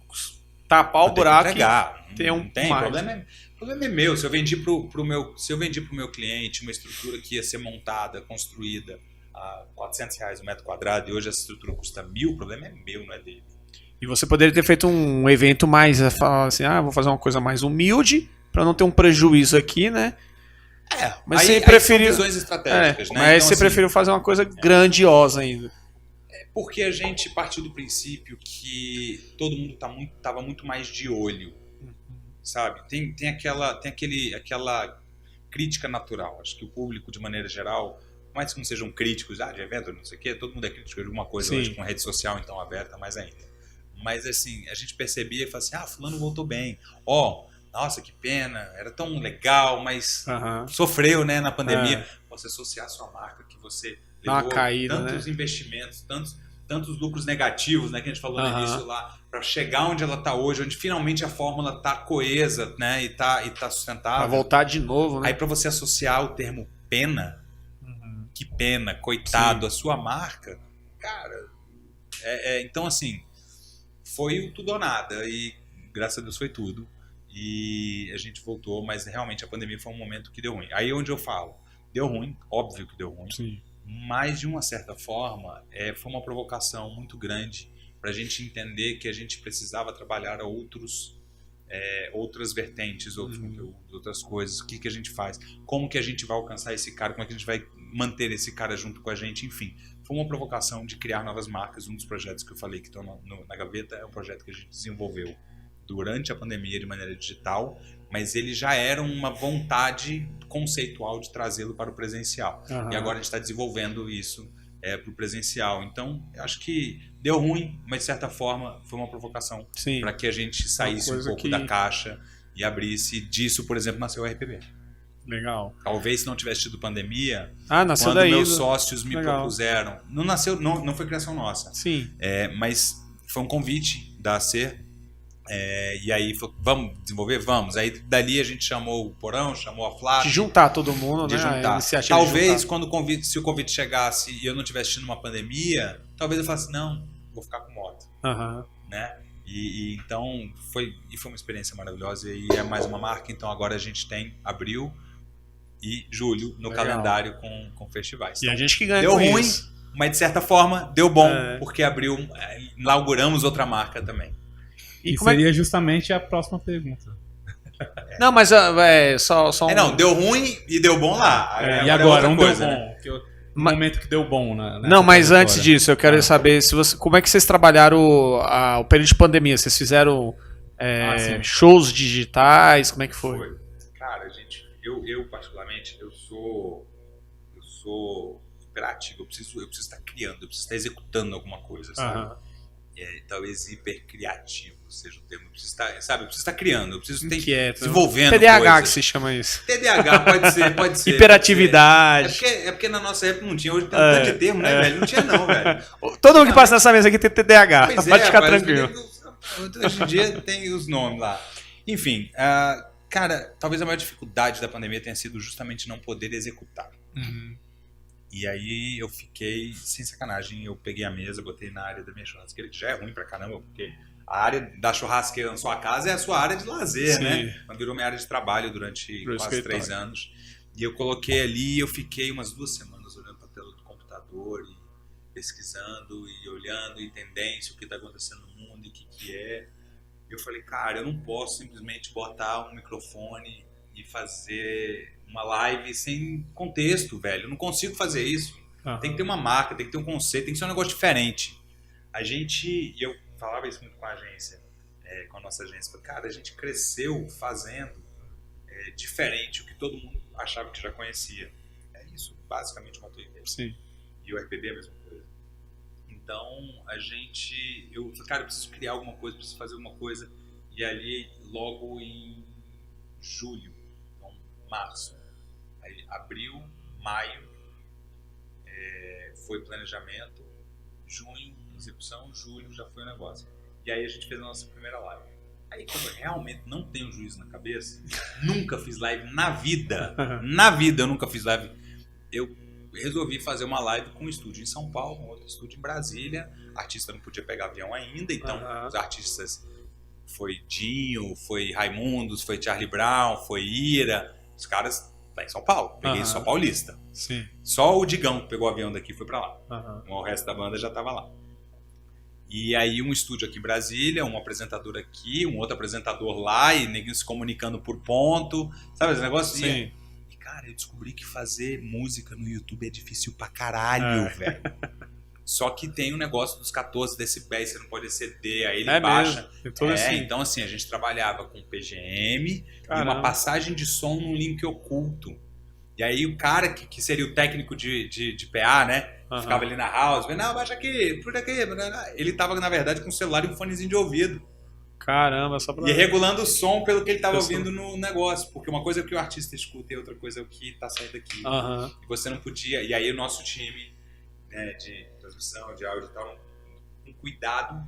tapar o buraco entregar. e ter não tem mais. O problema é meu. Se eu vendi pro meu cliente uma estrutura que ia ser montada, construída a R$400 o metro quadrado e hoje essa estrutura custa 1.000, o problema é meu, não é dele. E você poderia ter feito um evento mais, falar assim, vou fazer uma coisa mais humilde para não ter um prejuízo aqui, né? Mas você preferiu são visões estratégicas, né? Mas então, você preferiu fazer uma coisa grandiosa ainda. Porque a gente partiu do princípio que todo mundo estava muito mais de olho, sabe? Tem aquela crítica natural. Acho que o público, de maneira geral, mais que não sejam críticos de evento, não sei o quê, todo mundo é crítico de alguma coisa. Sim. Hoje com rede social então aberta mais ainda. Mas assim, a gente percebia e falava assim, fulano voltou bem. Nossa, que pena, era tão legal, mas sofreu, né, na pandemia. Você associar a sua marca, que você levou tantos investimentos, tantos lucros negativos, né, que a gente falou no início lá, para chegar onde ela está hoje, onde finalmente a fórmula está coesa, né, e tá sustentável. Para voltar de novo, né? Aí para você associar o termo pena, que pena, coitado, a sua marca, cara, então assim, foi o tudo ou nada, e graças a Deus foi tudo. E a gente voltou, mas realmente a pandemia foi um momento que deu ruim. Aí onde eu falo, deu ruim, óbvio que deu ruim, sim, mas de uma certa forma foi uma provocação muito grande para a gente entender que a gente precisava trabalhar outras vertentes, outros conteúdos, outras coisas, o que a gente faz, como que a gente vai alcançar esse cara, como é que a gente vai manter esse cara junto com a gente, enfim. Foi uma provocação de criar novas marcas. Um dos projetos que eu falei que estão na gaveta é um projeto que a gente desenvolveu durante a pandemia de maneira digital, mas ele já era uma vontade conceitual de trazê-lo para o presencial. E agora a gente está desenvolvendo isso para o presencial. Então, eu acho que deu ruim, mas de certa forma foi uma provocação para que a gente saísse um pouco da caixa e abrisse. Disso, por exemplo, nasceu o RPB. Legal. Talvez se não tivesse tido pandemia, nasceu quando daí, meus sócios me propuseram, não foi criação nossa. Sim. Mas foi um convite da ACER. E aí falou, vamos desenvolver? Vamos. Aí dali a gente chamou o Porão, chamou a Flávia. De juntar todo mundo, né? Juntar. Talvez se o convite chegasse e eu não tivesse tido uma pandemia, talvez eu falasse, não, vou ficar com moto. Né? E então foi uma experiência maravilhosa e é mais uma marca. Então agora a gente tem abril e julho no calendário com festivais. E a gente que ganha deu com ruim, isso. Mas de certa forma deu bom, porque abril inauguramos outra marca também. E seria justamente a próxima pergunta. Não, mas só um... não, deu ruim e deu bom lá. E agora, deu bom. Né? O momento que deu bom. Não, mas antes disso, eu quero saber como é que vocês trabalharam o período de pandemia. Vocês fizeram shows digitais? Como é que foi? Cara, gente, eu particularmente, eu sou hiperativo. Eu preciso estar criando, eu preciso estar executando alguma coisa, sabe? Talvez hipercriativo seja o termo. Eu preciso estar criando, eu preciso estar desenvolvendo TDAH coisas. Que se chama isso. TDAH pode ser. Hiperatividade. É porque na nossa época não tinha. Hoje tem um tanto de termo, né, velho? Não tinha não, velho. Todo mundo que passa nessa mesa aqui tem TDAH. Pode ficar tranquilo. Hoje em dia tem os nomes lá. Enfim, cara, talvez a maior dificuldade da pandemia tenha sido justamente não poder executar. E aí eu fiquei, sem sacanagem, eu peguei a mesa, botei na área da minha churrasqueira, que já é ruim pra caramba, porque a área da churrasqueira na sua casa é a sua área de lazer, né? Mas virou minha área de trabalho durante quase 3 anos. E eu coloquei ali, eu fiquei umas 2 semanas olhando pra tela do computador e pesquisando e olhando e tendência, o que tá acontecendo no mundo e o que é. Eu falei, cara, eu não posso simplesmente botar um microfone e fazer uma live sem contexto, velho. Eu não consigo fazer isso. Tem que ter uma marca, tem que ter um conceito, tem que ser um negócio diferente. Eu falava isso muito com a agência, com a nossa agência. Falei, cara, a gente cresceu fazendo diferente o que todo mundo achava que já conhecia. É isso, basicamente, o MotoWeek. Sim. E o RPB é a mesma coisa. Então, eu falei, cara, eu preciso criar alguma coisa, preciso fazer alguma coisa. E ali, logo em julho, então, março, aí, abril, maio, foi planejamento, junho, execução, julho já foi o negócio. E aí a gente fez a nossa primeira live. Aí quando eu realmente não tenho juízo na cabeça, nunca fiz live na vida, eu nunca fiz live, eu resolvi fazer uma live com um estúdio em São Paulo, um outro estúdio em Brasília. Artista não podia pegar avião ainda, então os artistas foi Dinho, foi Raimundos, foi Charlie Brown, foi Ira. Os caras lá em São Paulo. Peguei só paulista. Sim. Só o Digão que pegou o avião daqui e foi pra lá. O resto da banda já tava lá. E aí um estúdio aqui em Brasília, um apresentador aqui, um outro apresentador lá, e neguinho se comunicando por ponto. Sabe esse negócio? Sim. E cara, eu descobri que fazer música no YouTube é difícil pra caralho, velho. Só que tem um negócio dos 14 decibéis, você não pode exceder, aí ele baixa. Então assim, a gente trabalhava com PGM e uma passagem de som num link oculto. E aí o cara que seria o técnico de PA, né? Ficava ali na house, não, baixa aqui, por aqui. Ele tava, na verdade, com um celular e um fonezinho de ouvido. Caramba, só pra... E regulando o som pelo que ele tava ouvindo no negócio. Porque uma coisa é o que o artista escuta e outra coisa é o que tá saindo aqui. E você não podia... E aí o nosso time, né, de transmissão, de áudio e tal, com cuidado,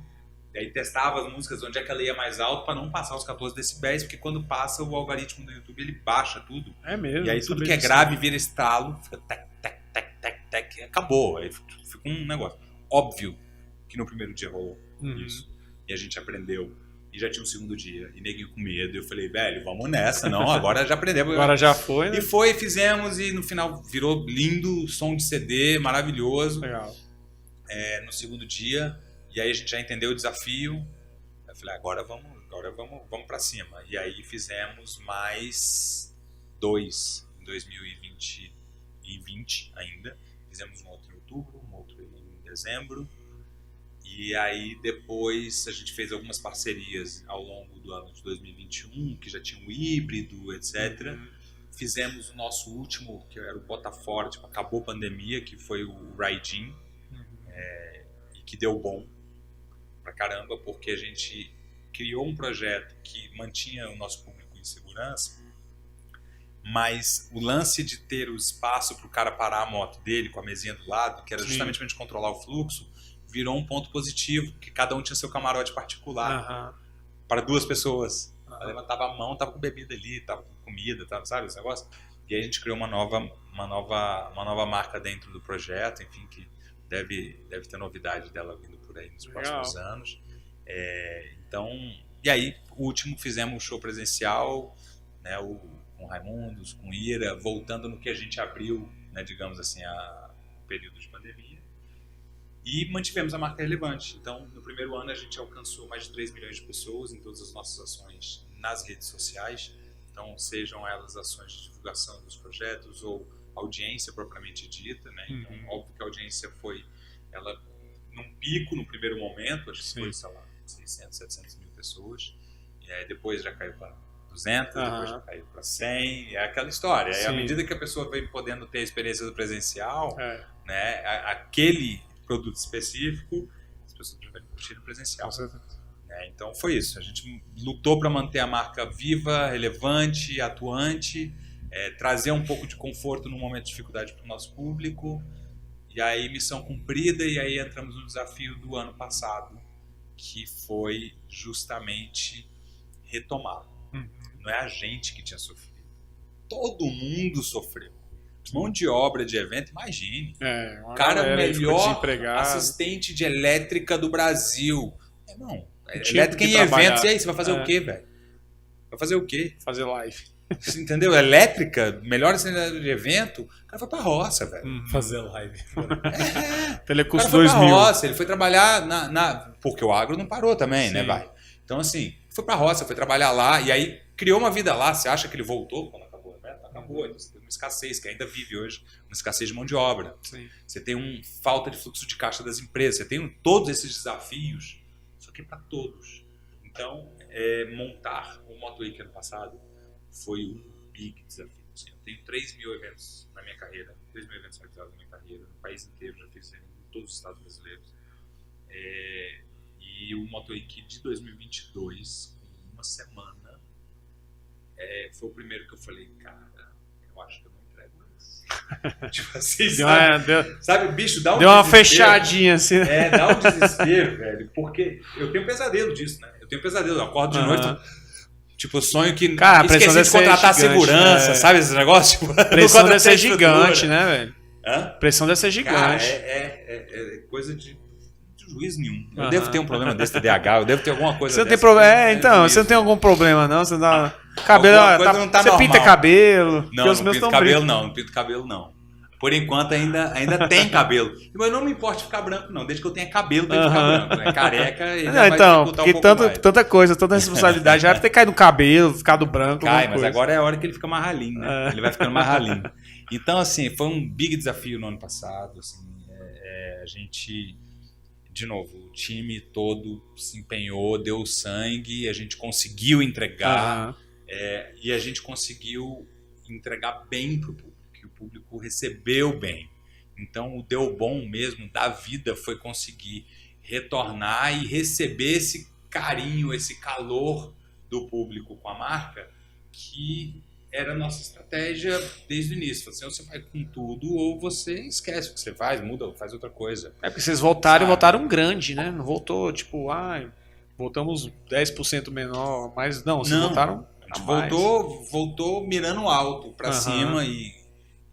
e aí testava as músicas onde é que ela ia mais alto para não passar os 14 decibéis, porque quando passa o algoritmo do YouTube ele baixa tudo. É mesmo. E aí tudo que é grave vira estalo, fica tec, tec, tec, tec, tec, acabou. Aí fica um negócio. Óbvio que no primeiro dia rolou isso. E a gente aprendeu. E já tinha um segundo dia. E neguinho com medo. E eu falei, velho, vamos nessa. Não, agora já aprendemos. Agora já foi, né? E fizemos. E no final virou lindo, som de CD, maravilhoso. Legal. No segundo dia. E aí a gente já entendeu o desafio. Eu falei, agora vamos pra cima. E aí fizemos mais 2 em 2020 ainda. Fizemos um outro em outubro, um outro em dezembro. E aí depois a gente fez algumas parcerias ao longo do ano de 2021, que já tinha um híbrido, etc. Fizemos o nosso último, que era o Botafora, tipo, acabou a pandemia, que foi o Raidin, e que deu bom pra caramba, porque a gente criou um projeto que mantinha o nosso público em segurança, mas o lance de ter o espaço para o cara parar a moto dele com a mesinha do lado, que era justamente para a gente controlar o fluxo, virou um ponto positivo, que cada um tinha seu camarote particular para 2 pessoas. Levantava a mão, tava com bebida ali, tava com comida, tava, sabe esse negócio? E aí a gente criou uma nova marca dentro do projeto, enfim, que deve ter novidade dela vindo por aí nos próximos anos. Então, e aí, o último fizemos um show presencial, né, com Raimundos, com Ira, voltando no que a gente abriu, né, digamos assim, o período de pandemia. E mantivemos a marca relevante. Então, no primeiro ano, a gente alcançou mais de 3 milhões de pessoas em todas as nossas ações nas redes sociais. Então, sejam elas ações de divulgação dos projetos ou audiência propriamente dita, né? Então, óbvio que a audiência foi ela num pico no primeiro momento, acho que foi, sei lá, 600, 700 mil pessoas. E aí depois já caiu para 200, depois já caiu para 100, é aquela história. Aí, à medida que a pessoa vem podendo ter a experiência do presencial, né, aquele produto específico, as pessoas preferem curtir no presencial. Então foi isso, a gente lutou para manter a marca viva, relevante, atuante, trazer um pouco de conforto no momento de dificuldade para o nosso público, e aí missão cumprida, e aí entramos no desafio do ano passado, que foi justamente retomar. Não é a gente que tinha sofrido, todo mundo sofreu. Mão de obra de evento, imagine. O cara é o melhor assistente de elétrica do Brasil. Não, elétrica em eventos, e aí, você vai fazer o quê, velho? Vai fazer o quê? Fazer live. Entendeu? Elétrica, melhor assistente de evento, o cara foi pra roça, velho. Fazer live. Telecurso 2000. Pra roça, ele foi trabalhar porque o agro não parou também, né, vai? Então, assim, foi pra roça, foi trabalhar lá, e aí criou uma vida lá. Você acha que ele voltou quando acabou o evento? Acabou. Então, você tem uma escassez, que ainda vive hoje, uma escassez de mão de obra. Você tem falta de fluxo de caixa das empresas, você tem todos esses desafios, só que para todos. Então, montar o MotoWeek ano passado foi um big desafio. Assim, eu tenho 3 mil eventos na minha carreira, 3 mil eventos realizados na minha carreira, no país inteiro, já fiz em todos os estados brasileiros. E o MotoWeek de 2022, com uma semana, foi o primeiro que eu falei, cara, eu acho que eu não entrego isso. Tipo assim, sabe, o bicho dá um deu uma fechadinha assim. Dá um desespero, velho, porque eu tenho pesadelo disso, né? Eu tenho pesadelo, eu acordo de noite, tipo, eu sonho que esqueci de contratar segurança, sabe esse negócio? Tipo, a pressão deve ser gigante, né, velho? Hã? A pressão deve ser gigante. Cara, é coisa de juízo nenhum. Eu devo ter um problema desse TDAH, eu devo ter alguma coisa Você não tem problema. Então, você não tem algum problema, não? Você dá. Cabelo, não tá você normal. Pinta cabelo. Não, não pinto cabelo, não pinto cabelo, não. Por enquanto ainda tem cabelo. Mas eu não me importo de ficar branco, não. Desde que eu tenha cabelo, tem que ficar branco. Né? Careca, ele vai então, dificultar porque um pouco mais. tanta coisa, tanta responsabilidade. Já vai ter caído no cabelo, ficado branco. Cai, mas agora é a hora que ele fica mais ralinho, né? Ele vai ficando mais ralinho. Então, assim, foi um big desafio no ano passado. Assim, a gente, de novo, o time todo se empenhou, deu sangue, a gente conseguiu entregar. E a gente conseguiu entregar bem pro público. Que o público recebeu bem. Então, o deu bom mesmo da vida foi conseguir retornar e receber esse carinho, esse calor do público com a marca, que era a nossa estratégia desde o início. Assim, ou você vai com tudo, ou você esquece o que você faz, muda, faz outra coisa. Porque vocês voltaram grande, né? Não voltou, tipo, voltamos 10% menor, mas não, vocês voltaram. A gente voltou mirando alto para cima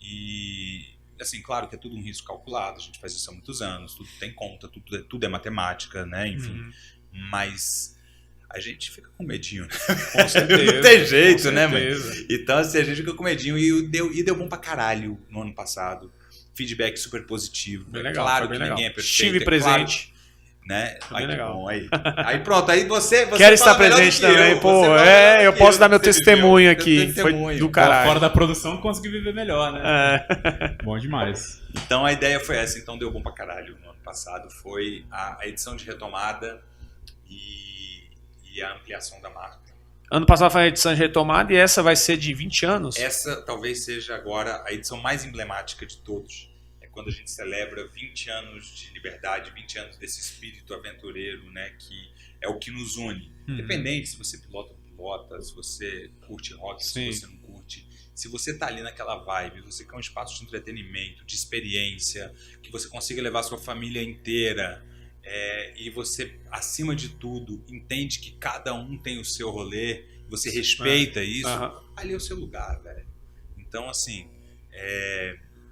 e, assim, claro que é tudo um risco calculado, a gente faz isso há muitos anos, tudo tem conta, tudo é matemática, né? Enfim, mas a gente fica com medinho, né? Com certeza. Não tem jeito, né, mãe? Então, assim, a gente fica com medinho e deu bom pra caralho no ano passado. Feedback super positivo. Bem legal, claro que legal. ninguém é perfeito. Estive presente. Claro, né? Bem legal. Bom, aí pronto, aí você quero estar presente também, pô. Eu posso dar meu testemunho aqui. Foi do caralho. Fora da produção, consegui viver melhor, né? Bom demais. Então a ideia foi essa, então deu bom pra caralho no ano passado. Foi a edição de retomada e a ampliação da marca. Ano passado foi a edição de retomada e essa vai ser de 20 anos? Essa talvez seja agora a edição mais emblemática de todos. Quando a gente celebra 20 anos de liberdade, 20 anos desse espírito aventureiro, né, que é o que nos une. Independente se você pilota ou pilota, se você curte rock, se você não curte. Se você está ali naquela vibe, você quer um espaço de entretenimento, de experiência, que você consiga levar sua família inteira, e você, acima de tudo, entende que cada um tem o seu rolê, você respeita isso, ali é o seu lugar, velho. Então, assim,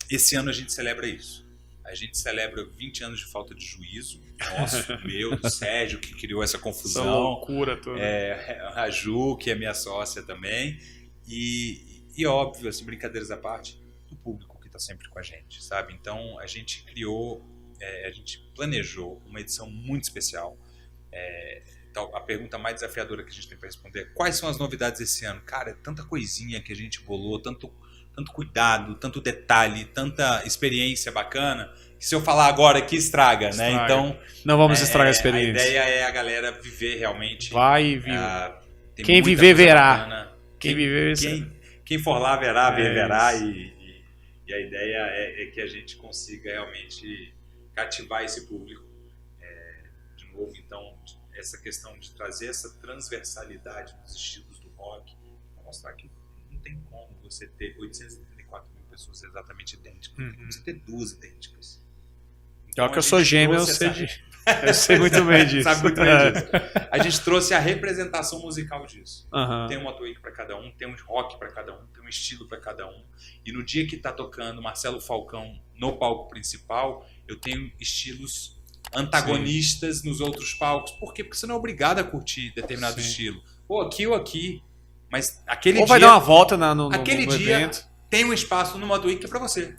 esse ano a gente celebra isso. A gente celebra 20 anos de falta de juízo. Nosso, meu, do Sérgio, que criou essa confusão. Essa loucura toda. A Ju, que é minha sócia também. E óbvio, assim, brincadeiras à parte, do público que está sempre com a gente, sabe? Então, a gente criou, a gente planejou uma edição muito especial. Então, a pergunta mais desafiadora que a gente tem para responder é: quais são as novidades esse ano? Cara, é tanta coisinha que a gente bolou, tanto cuidado, tanto detalhe, tanta experiência bacana, que se eu falar agora aqui estraga, né? Então, não vamos estragar a experiência. A ideia é a galera viver realmente. Vai viver. Quem viver verá. Quem for lá verá, verá. E a ideia é que a gente consiga realmente cativar esse público. De novo, então, essa questão de trazer essa transversalidade dos estilos do rock, para mostrar que não tem como você ter 834 mil pessoas exatamente idênticas. Tem como você ter duas idênticas. Então, que eu sou gêmeo, eu sei muito bem disso. Sabe muito bem disso. A gente trouxe a representação musical disso. Tem um Motowick para cada um, tem um rock para cada um, tem um estilo para cada um. E no dia que tá tocando Marcelo Falcão no palco principal, eu tenho estilos antagonistas nos outros palcos. Por quê? Porque você não é obrigado a curtir determinado estilo. Ou aqui ou aqui. Mas aquele ou dia... vai dar uma volta no aquele dia evento. Tem um espaço no Motowick que é pra você.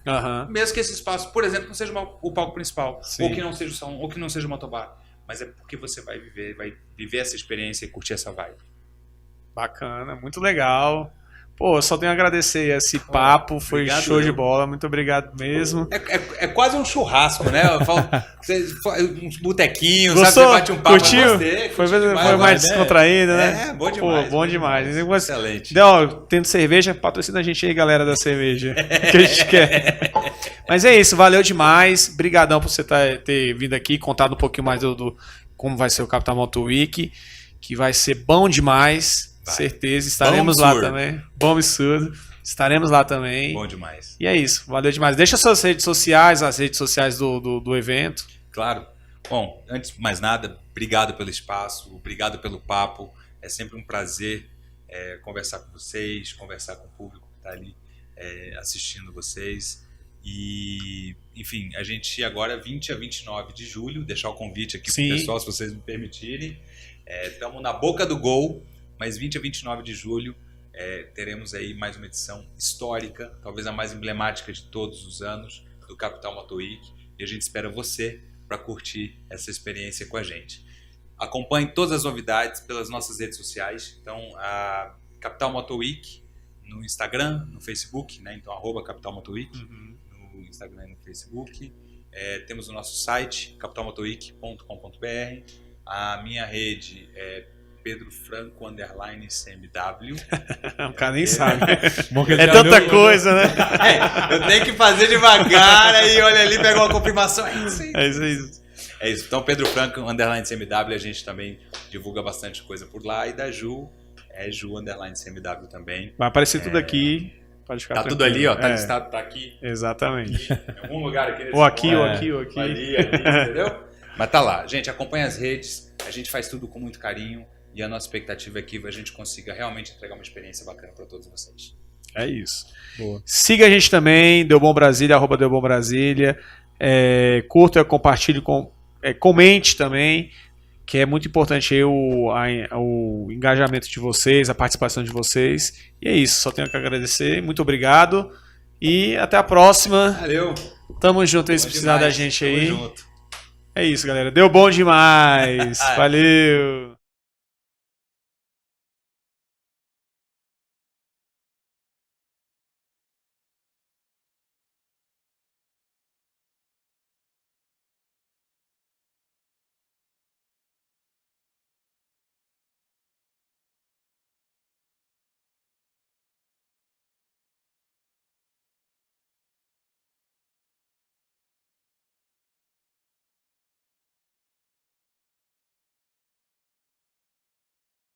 Mesmo que esse espaço, por exemplo, não seja o palco principal. Ou que não seja o salão, ou que não seja o motobar. Mas é porque você vai viver essa experiência e curtir essa vibe. Bacana, muito legal. Pô, eu só tenho a agradecer esse papo, foi obrigado, show de bola, muito obrigado mesmo. É quase um churrasco, né? Eu falo, uns botequinhos, gostou? Sabe? Você bate um papo, curtiu? Gostei, foi mais descontraído, né? Bom demais. Pô, bom demais. Excelente. Tendo cerveja, patrocina a gente aí, galera da cerveja, que a gente quer. Mas é isso, valeu demais, brigadão por você ter vindo aqui, contado um pouquinho mais do como vai ser o Capital Motowick, que vai ser bom demais. Certeza, estaremos lá também. Bom absurdo. Estaremos lá também. Bom demais. E é isso, valeu demais. Deixa suas redes sociais, as redes sociais do evento. Claro. Bom, antes de mais nada, obrigado pelo espaço, obrigado pelo papo. É sempre um prazer conversar com vocês, conversar com o público que está ali assistindo vocês. E, enfim, a gente agora 20 a 29 de julho, deixar o convite aqui Sim. pro pessoal, se vocês me permitirem. Estamos na boca do gol, mas 20 a 29 de julho teremos aí mais uma edição histórica, talvez a mais emblemática de todos os anos, do Capital Motor Week. E a gente espera você para curtir essa experiência com a gente. Acompanhe todas as novidades pelas nossas redes sociais. Então, a Capital Motor Week no Instagram, no Facebook, né? Então, @Capital Motor Week no Instagram e no Facebook. Temos o nosso site, capitalmotorweek.com.br. A minha rede é Pedro Franco _CMW. O cara nem sabe. É tanta coisa, né? Eu tenho que fazer devagar, aí olha ali, pega uma confirmação. É isso. É isso. Então, Pedro Franco _CMW, a gente também divulga bastante coisa por lá. E da Ju, Ju _CMW também. Vai aparecer tudo aqui. Pode ficar tudo ali, ó. Tá listado, tá aqui. Exatamente. Em algum lugar aqui. Ou aqui, ou aqui. Ali, entendeu? Mas tá lá. Gente, acompanha as redes. A gente faz tudo com muito carinho. E a nossa expectativa é que a gente consiga realmente entregar uma experiência bacana para todos vocês. É isso. Boa. Siga a gente também, Deu Bom Brasília, @Deu Bom Brasília. Curta, compartilhe, comente também, que é muito importante aí o engajamento de vocês, a participação de vocês. E é isso, só tenho que agradecer. Muito obrigado e até a próxima. Valeu. Tamo junto aí, se precisar da gente aí. Tamo junto. É isso, galera. Deu bom demais. Valeu.